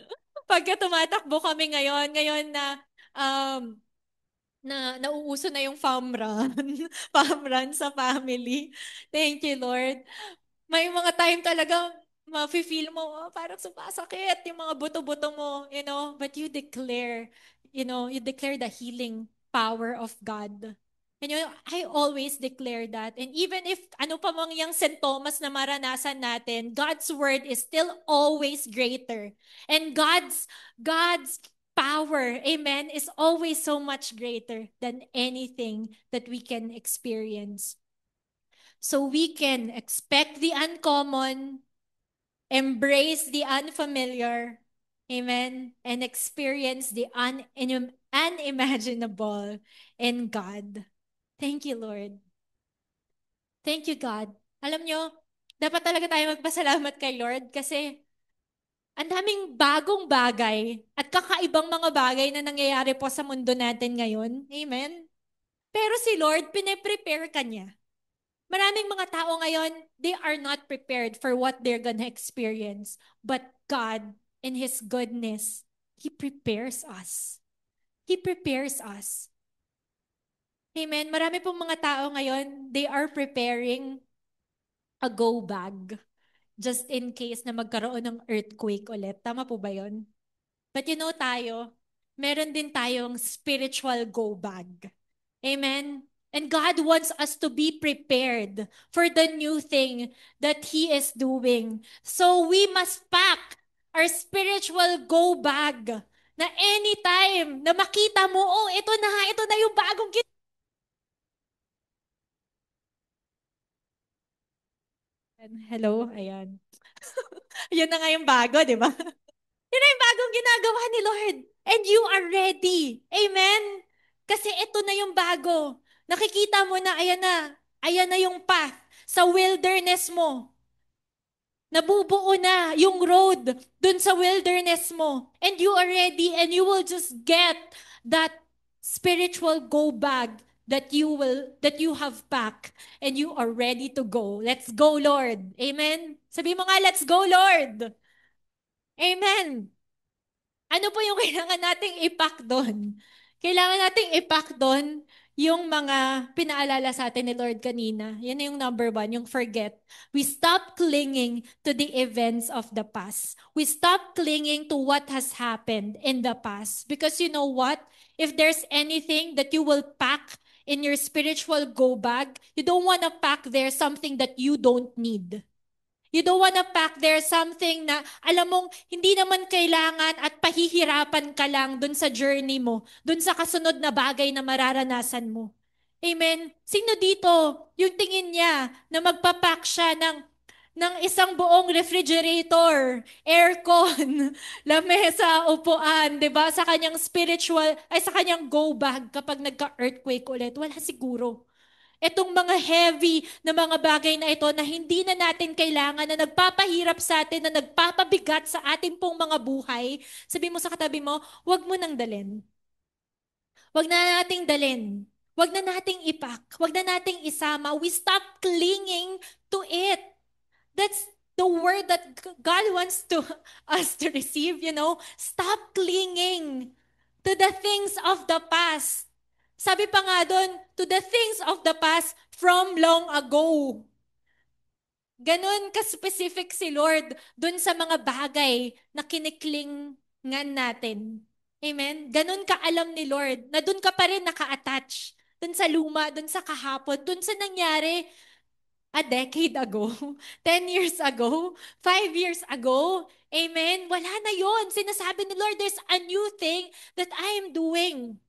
Pagka tumatakbo kami ngayon na nauuso na yung farm run, farm run sa family. Thank you, Lord. May mga time talaga mafe-feel mo, parang sumasakit yung mga buto-buto mo, but you declare the healing power of God. And I always declare that. And even if ano pa mang yung St. Thomas na maranasan natin, God's word is still always greater. And God's power, amen, is always so much greater than anything that we can experience. So we can expect the uncommon, embrace the unfamiliar, amen, and experience the unimaginable in God. Thank you, Lord. Thank you, God. Alam nyo, dapat talaga tayo magpasalamat kay Lord kasi ang daming bagong bagay at kakaibang mga bagay na nangyayari po sa mundo natin ngayon. Amen? Pero si Lord, pine-prepare ka niya. Maraming mga tao ngayon, they are not prepared for what they're gonna experience. But God, in His goodness, He prepares us. He prepares us. Amen? Marami pong mga tao ngayon, they are preparing a go bag just in case na magkaroon ng earthquake ulit. Tama po ba yun? But tayo, meron din tayong spiritual go bag. Amen? And God wants us to be prepared for the new thing that He is doing. So we must pack our spiritual go bag na anytime na makita mo, oh, ito na yung bagong Hello, ayan. Yun na nga yung bago, di ba? Yun na yung bagong ginagawa ni Lord. And you are ready. Amen? Kasi ito na yung bago. Nakikita mo na, ayan na. Ayan na yung path sa wilderness mo. Nabubuo na yung road dun sa wilderness mo. And you are ready and you will just get that spiritual go bag that you have packed and you are ready to go. Let's go, Lord. Amen. Sabi mo nga, let's go, Lord. Amen. Ano po yung kailangan nating ipack doon? Kailangan nating ipack doon yung mga pinaalala sa atin ni Lord kanina. Yan na yung number one, yung forget. We stop clinging to the events of the past. We stop clinging to what has happened in the past. Because you know what? If there's anything that you will pack in your spiritual go bag, you don't want to pack there something that you don't need. You don't wanna pack there something na alam mong hindi naman kailangan at pahihirapan ka lang dun sa journey mo, dun sa kasunod na bagay na mararanasan mo. Amen? Sino dito yung tingin niya na magpapack siya ng isang buong refrigerator, aircon, lamesa, upuan, 'di ba? Sa kanyang spiritual ay sa kanyang go bag kapag nagka-earthquake ulit. Wala siguro. Itong mga heavy na mga bagay na ito na hindi na natin kailangan, na nagpapahirap sa atin, na nagpapabigat sa ating pong mga buhay, sabi mo sa katabi mo, wag mo nang dalin. Wag na nating dalin. Wag na nating ipak. Wag na nating isama. We stop clinging to it. That's the word that God wants to us to receive, Stop clinging to the things of the past. Sabi pa nga doon, to the things of the past from long ago. Ganon ka-specific si Lord doon sa mga bagay na kiniklingan natin. Amen? Ganon ka-alam ni Lord na doon ka pa rin naka-attach. Doon sa luma, doon sa kahapon, doon sa nangyari a decade ago, 10 years ago, 5 years ago. Amen? Wala na yon. Sinasabi ni Lord, there's a new thing that I am doing.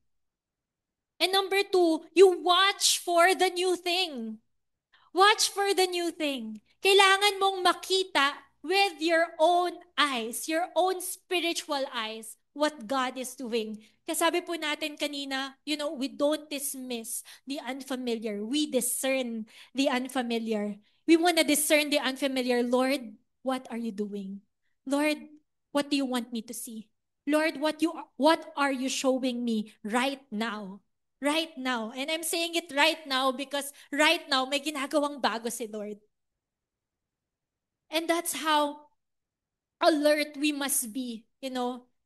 And number two, you watch for the new thing. Watch for the new thing. Kailangan mong makita with your own eyes, your own spiritual eyes, what God is doing. Kasabi po natin kanina, we don't dismiss the unfamiliar. We discern the unfamiliar. We want to discern the unfamiliar. Lord, what are you doing? Lord, what do you want me to see? Lord, what are you showing me right now? Right now. And I'm saying it right now because right now may ginagawang bago si Lord. And that's how alert we must be,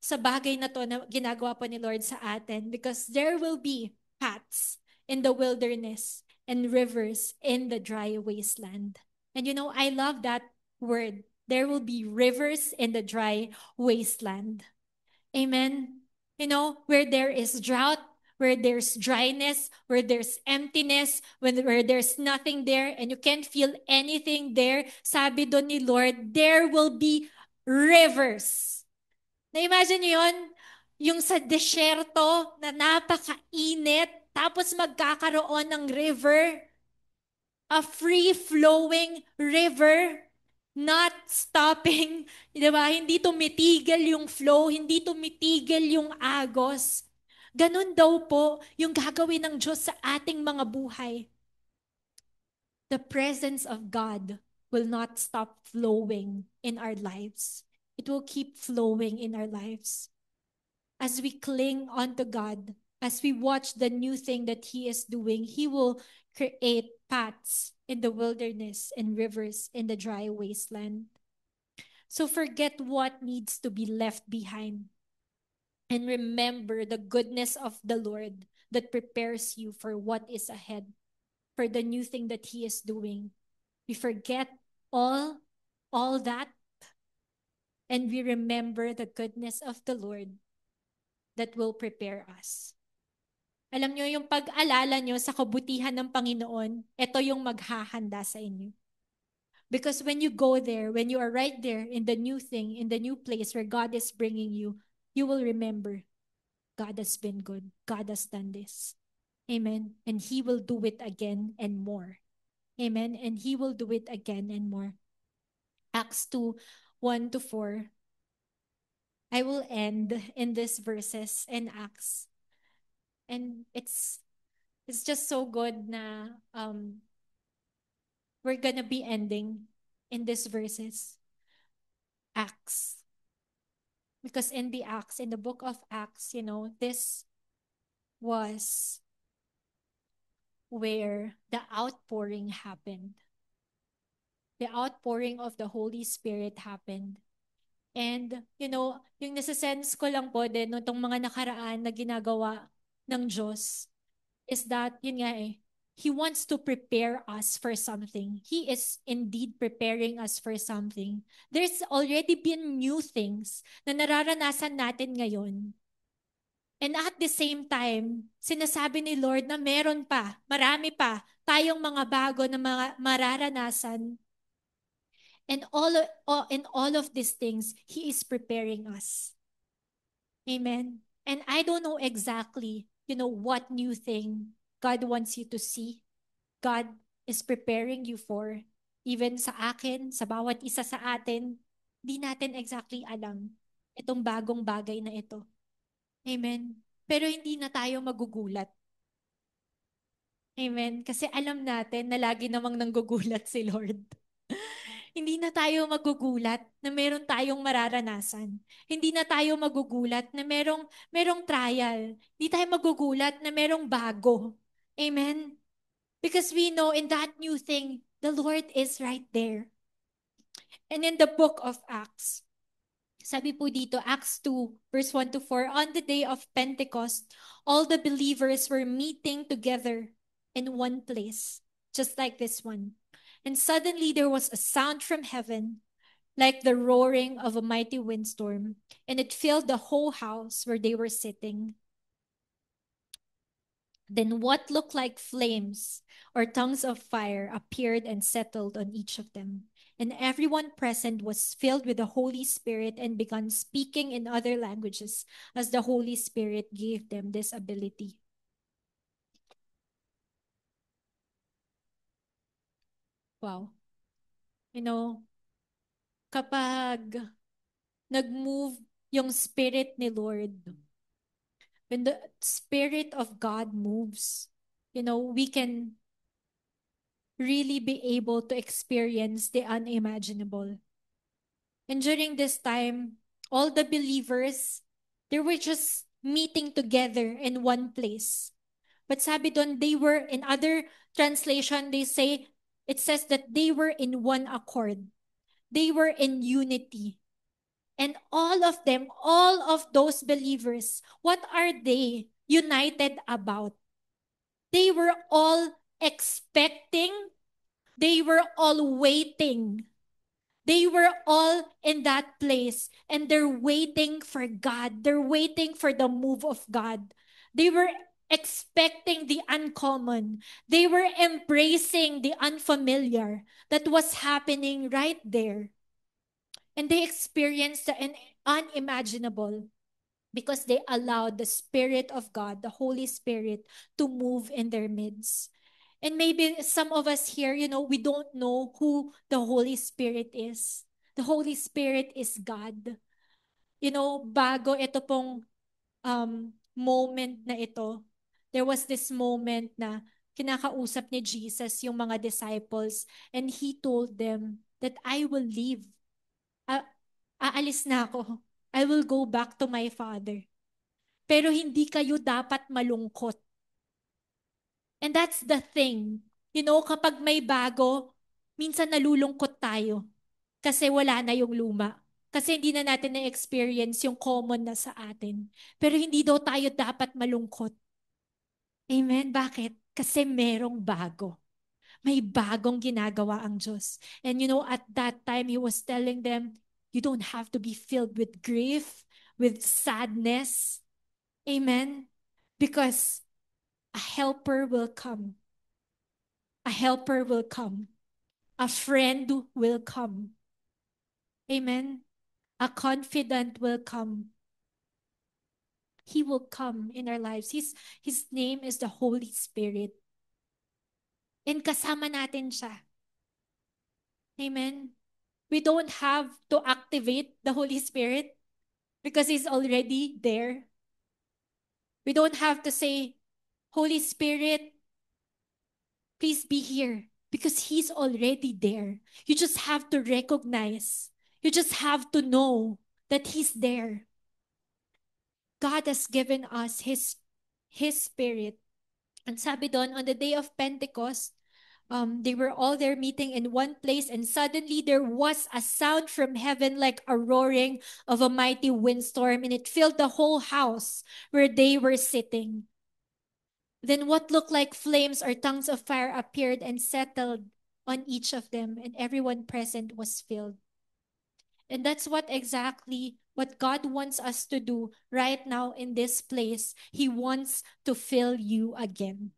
sa bagay na to na ginagawa po ni Lord sa atin, because there will be paths in the wilderness and rivers in the dry wasteland. And I love that word. There will be rivers in the dry wasteland. Amen. Where there is drought, where there's dryness, where there's emptiness, where there's nothing there and you can't feel anything there, sabi doon ni Lord, there will be rivers. Na-imagine niyo yun? Yung sa desierto na napakainit, tapos magkakaroon ng river, a free-flowing river, not stopping, di ba? Hindi tumitigil yung flow, hindi tumitigil yung agos. Ganun daw po yung gagawin ng Diyos sa ating mga buhay. The presence of God will not stop flowing in our lives. It will keep flowing in our lives. As we cling onto God, as we watch the new thing that He is doing, He will create paths in the wilderness and rivers in the dry wasteland. So forget what needs to be left behind and remember the goodness of the Lord that prepares you for what is ahead, for the new thing that He is doing. We forget all that and we remember the goodness of the Lord that will prepare us. Alam nyo, yung pag-alala nyo sa kabutihan ng Panginoon, ito yung maghahanda sa inyo. Because when you go there, when you are right there in the new thing, in the new place where God is bringing you, you will remember, God has been good. God has done this. Amen. And He will do it again and more. Amen. And He will do it again and more. Acts 2, 1-4. I will end in these verses in Acts. And it's just so good na we're gonna be ending in these verses. Acts. Because in the book of Acts, this was where the outpouring happened. The outpouring of the Holy Spirit happened. And, yung nasa-sense ko lang po din, itong mga nakaraan na ginagawa ng Diyos, is that, yun nga He wants to prepare us for something. He is indeed preparing us for something. There's already been new things na nararanasan natin ngayon. And at the same time, sinasabi ni Lord na meron pa, marami pa, tayong mga bago na mga mararanasan. And in all of these things, He is preparing us. Amen. And I don't know exactly, what new thing God wants you to see. God is preparing you for. Even sa akin, sa bawat isa sa atin, di natin exactly alam itong bagong bagay na ito. Amen. Pero hindi na tayo magugulat. Amen. Kasi alam natin na lagi namang nanggugulat si Lord. Hindi na tayo magugulat na meron tayong mararanasan. Hindi na tayo magugulat na merong trial. Hindi tayo magugulat na merong bago. Amen? Because we know in that new thing, the Lord is right there. And in the book of Acts, sabi po dito, Acts 2, verse 1-4, on the day of Pentecost, all the believers were meeting together in one place, just like this one. And suddenly there was a sound from heaven, like the roaring of a mighty windstorm, and it filled the whole house where they were sitting. Then what looked like flames or tongues of fire appeared and settled on each of them. And everyone present was filled with the Holy Spirit and began speaking in other languages as the Holy Spirit gave them this ability. Wow. Kapag nag-move yung Spirit ni Lord, when the Spirit of God moves, we can really be able to experience the unimaginable. And during this time, all the believers, they were just meeting together in one place. But sabi doon, they were, in other translation, it says that they were in one accord. They were in unity. And all of them, all of those believers, what are they united about? They were all expecting, they were all waiting. They were all in that place and they're waiting for God. They're waiting for the move of God. They were expecting the uncommon. They were embracing the unfamiliar that was happening right there. And they experienced the unimaginable because they allowed the Spirit of God, the Holy Spirit, to move in their midst. And maybe some of us here, we don't know who the Holy Spirit is. The Holy Spirit is God. Bago ito pong moment na ito, there was this moment na kinakausap ni Jesus yung mga disciples and He told them that I will leave. Aalis na ako. I will go back to my Father. Pero hindi kayo dapat malungkot. And that's the thing. Kapag may bago, minsan nalulungkot tayo kasi wala na yung luma. Kasi hindi na natin na-experience yung common na sa atin. Pero hindi daw tayo dapat malungkot. Amen? Bakit? Kasi merong bago. May bagong ginagawa ang Diyos. And at that time, He was telling them, you don't have to be filled with grief, with sadness. Amen? Because a helper will come. A helper will come. A friend will come. Amen? A confidant will come. He will come in our lives. His name is the Holy Spirit. And kasama natin siya. Amen? We don't have to activate the Holy Spirit because He's already there. We don't have to say, Holy Spirit, please be here because He's already there. You just have to recognize. You just have to know that He's there. God has given us His Spirit. And sabi doon, on the day of Pentecost, they were all there meeting in one place, and suddenly there was a sound from heaven like a roaring of a mighty windstorm, and it filled the whole house where they were sitting. Then what looked like flames or tongues of fire appeared and settled on each of them, and everyone present was filled. And that's what God wants us to do right now in this place. He wants to fill you again.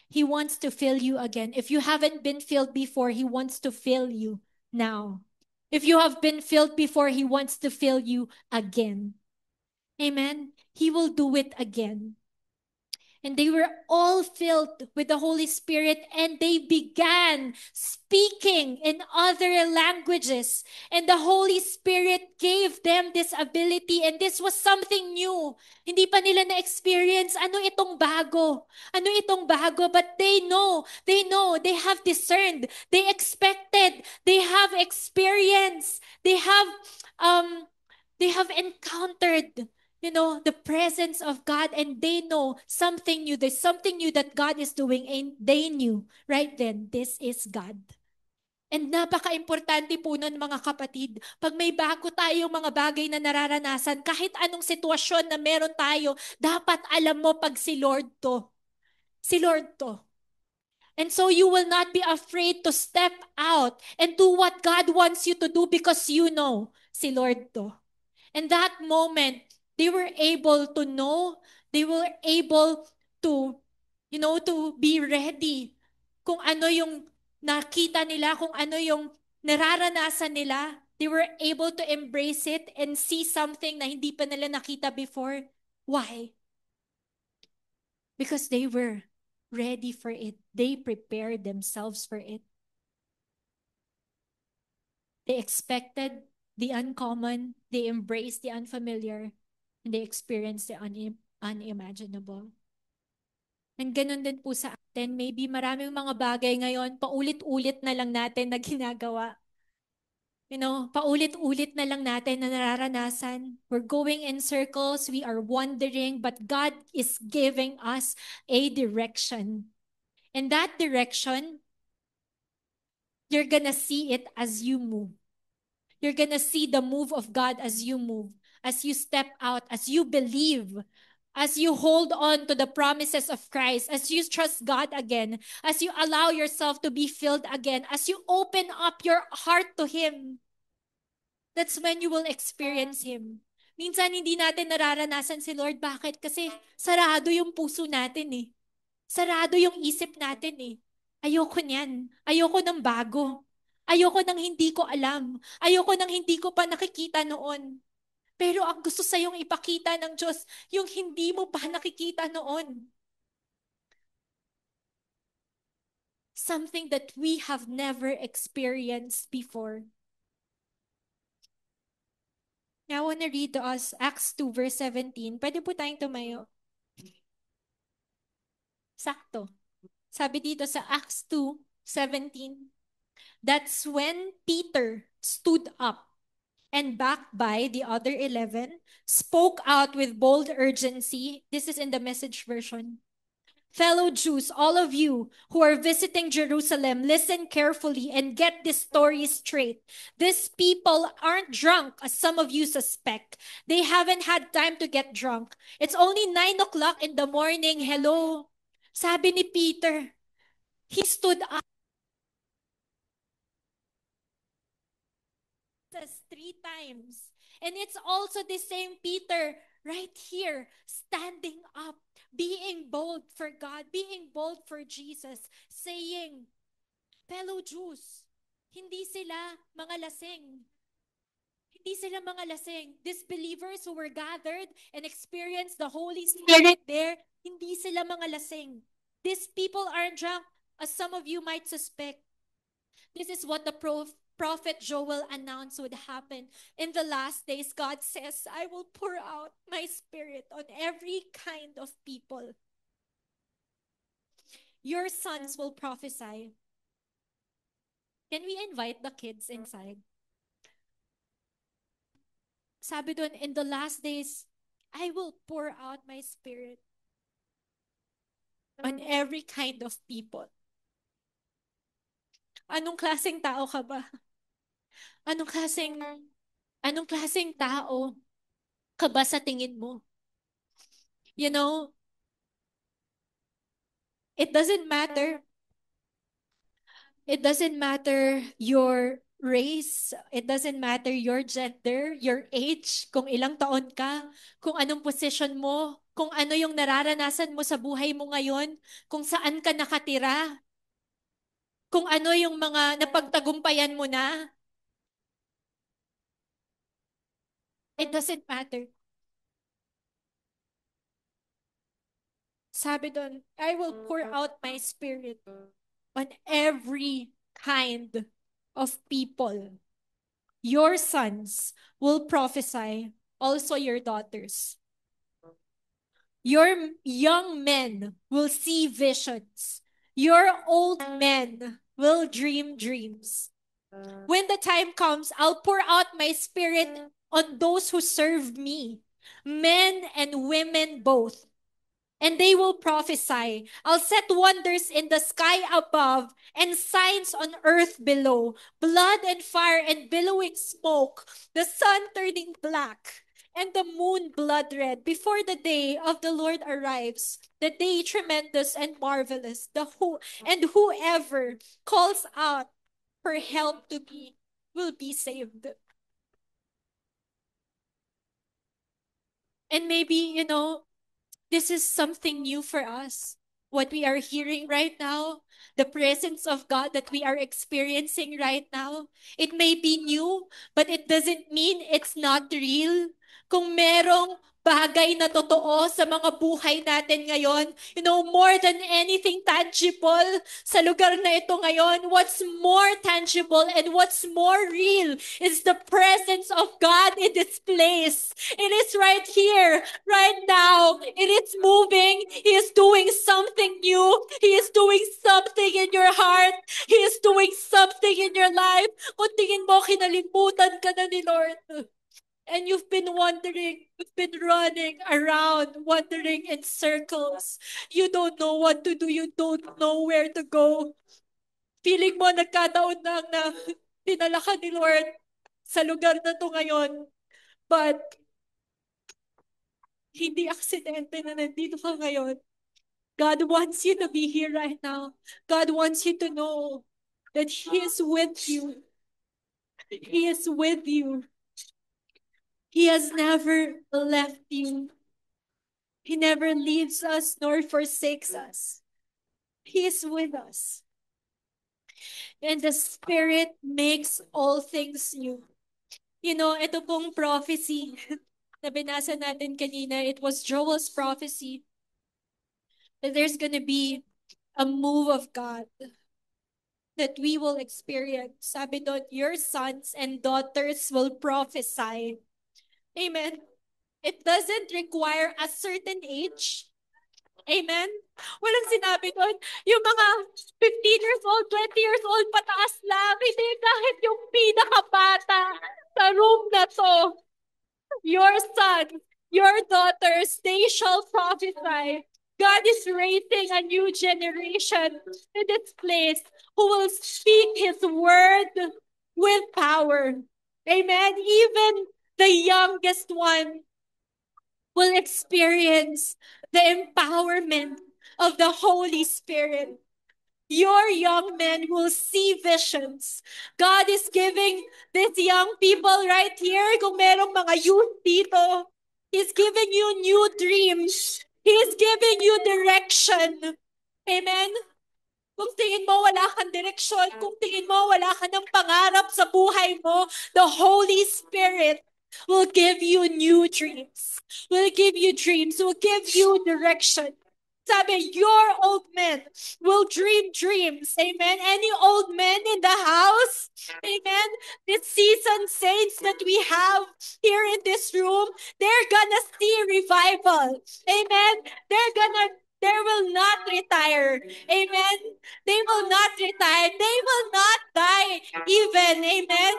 He wants to fill you again. If you haven't been filled before, He wants to fill you now. If you have been filled before, He wants to fill you again. Amen. He will do it again. And they were all filled with the Holy Spirit, and they began speaking in other languages. And the Holy Spirit gave them this ability, and this was something new. Hindi pa nila na-experience, ano itong bago? Ano itong bago? But they know, they have discerned, they expected, they have experience, they have encountered the presence of God, and they know something new. There's something new that God is doing, and they knew right then, this is God. And napaka-importante po nun, mga kapatid, pag may bago tayong mga bagay na nararanasan, kahit anong sitwasyon na meron tayo, dapat alam mo pag si Lord to. Si Lord to. And so you will not be afraid to step out and do what God wants you to do because you know si Lord to. And that moment, they were able to know, they were able to, to be ready kung ano yung nakita nila, kung ano yung nararanasan nila. They were able to embrace it and see something na hindi pa nila nakita before. Why? Because they were ready for it. They prepared themselves for it. They expected the uncommon, they embraced the unfamiliar, and they experienced the unimaginable. And ganun din po sa atin, maybe maraming mga bagay ngayon, paulit-ulit na lang natin na ginagawa. Paulit-ulit na lang natin na nararanasan. We're going in circles, we are wandering, but God is giving us a direction. And that direction, you're gonna see it as you move. You're gonna see the move of God as you move, as you step out, as you believe, as you hold on to the promises of Christ, as you trust God again, as you allow yourself to be filled again, as you open up your heart to Him. That's when you will experience Him. Minsan hindi natin nararanasan si Lord. Bakit? Kasi sarado yung puso natin eh. Sarado yung isip natin eh. Ayoko niyan. Ayoko ng bago. Ayoko ng hindi ko alam. Ayoko ng hindi ko pa nakikita noon. Pero ang gusto sa yung ipakita ng Diyos, yung hindi mo pa nakikita noon. Something that we have never experienced before. Now, I want to read to us Acts 2 verse 17. Pwede po tayong tumayo. Sakto. Sabi dito sa Acts 2:17, that's when Peter stood up and backed by the other 11, spoke out with bold urgency. This is in the Message version. Fellow Jews, all of you who are visiting Jerusalem, listen carefully and get this story straight. These people aren't drunk, as some of you suspect. They haven't had time to get drunk. It's only 9 o'clock in the morning. Hello. Sabi ni Peter, he stood up three times. And it's also the same Peter right here, standing up, being bold for God, being bold for Jesus, saying, fellow Jews, hindi sila mga lasing. Hindi sila mga lasing. These believers who were gathered and experienced the Holy Spirit there, hindi sila mga lasing. These people aren't drunk, as some of you might suspect. This is what the prophet Joel announced would happen. In the last days, God says, I will pour out my spirit on every kind of people. Your sons will prophesy. Can we invite the kids inside? Sabi doon, in the last days, I will pour out my spirit on every kind of people. Anong klaseng tao ka ba? Anong klaseng tao ka ba sa tingin mo? You know, it doesn't matter. It doesn't matter your race. It doesn't matter your gender, your age, kung ilang taon ka, kung anong position mo, kung ano yung nararanasan mo sa buhay mo ngayon, kung saan ka nakatira, kung ano yung mga napagtagumpayan mo na. It doesn't matter. Sabi doon, I will pour out my spirit on every kind of people. Your sons will prophesy, also your daughters. Your young men will see visions. Your old men will dream dreams. When the time comes, I'll pour out my spirit on those who serve me, men and women both, and they will prophesy. I'll set wonders in the sky above and signs on earth below, blood and fire and billowing smoke, the sun turning black and the moon blood red before the day of the Lord arrives, the day tremendous and marvelous, and whoever calls out for help to me will be saved. And maybe, this is something new for us. What we are hearing right now, the presence of God that we are experiencing right now, it may be new, but it doesn't mean it's not real. Kung merong bagay na totoo sa mga buhay natin ngayon, more than anything tangible sa lugar na ito ngayon, what's more tangible and what's more real is the presence of God in this place. It is right here, right now. It is moving. He is doing something new. He is doing something in your heart. He is doing something in your life. Kung tingin mo, kinalimutan ka na ni Lord. And you've been wandering, you've been running around, wandering in circles. You don't know what to do. You don't know where to go. Feeling mo nagkataon lang na dinala ka ni Lord sa lugar na to ngayon. But hindi aksidente na nandito ka ngayon. God wants you to be here right now. God wants you to know that He is with you. He is with you. He has never left you. He never leaves us nor forsakes us. He is with us. And the Spirit makes all things new. You know, ito pong prophecy na binasa natin kanina, it was Joel's prophecy that there's gonna be a move of God that we will experience. Sabi doon, your sons and daughters will prophesy. Amen. It doesn't require a certain age. Amen? Walang sinabi doon, yung mga 15 years old, 20 years old, pataas lang. Hindi, kahit yung pinakabata sa room na to, your sons, your daughters, they shall prophesy. God is raising a new generation in this place who will speak His word with power. Amen. Even the youngest one will experience the empowerment of the Holy Spirit. Your young men will see visions. God is giving these young people right here, kung merong mga youth dito, He's giving you new dreams. He's giving you direction. Amen? Kung tingin mo wala kang direksyon, kung tingin mo wala ka ng pangarap sa buhay mo, the Holy Spirit will give you new dreams. Will give you dreams. Will give you direction. Sabi, your old men will dream dreams. Amen. Any old men in the house? Amen. This seasoned saints that we have here in this room, they're gonna see revival. Amen. They will not retire. Amen. They will not retire. They will not die even. Amen.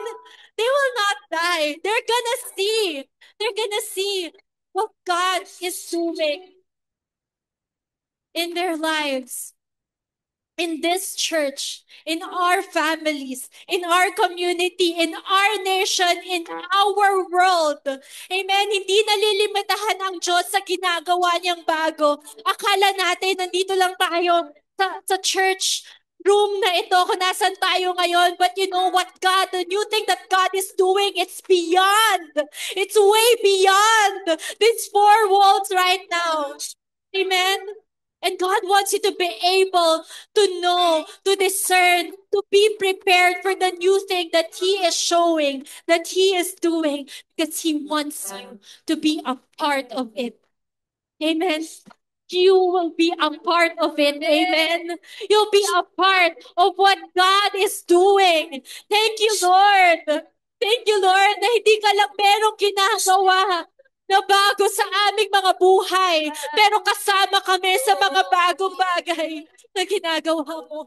They will not die. They're gonna see. They're gonna see what God is doing in their lives, in this church, in our families, in our community, in our nation, in our world. Amen. Hindi nalilimitahan ang Diyos sa ginagawa niyang bago. Akala natin nandito lang tayo sa church room na ito kung nasan tayo ngayon. But you know what, God, the new thing that God is doing, it's beyond. It's way beyond these four walls right now. Amen. And God wants you to be able to know, to discern, to be prepared for the new thing that He is showing, that He is doing, because He wants you to be a part of it. Amen. You will be a part of it. Amen. You'll be a part of what God is doing. Thank you, Lord. Thank you, Lord, na hindi ka lang merong ginagawa na bago sa aming mga buhay, pero kasama kami sa mga bagong bagay na ginagawa mo.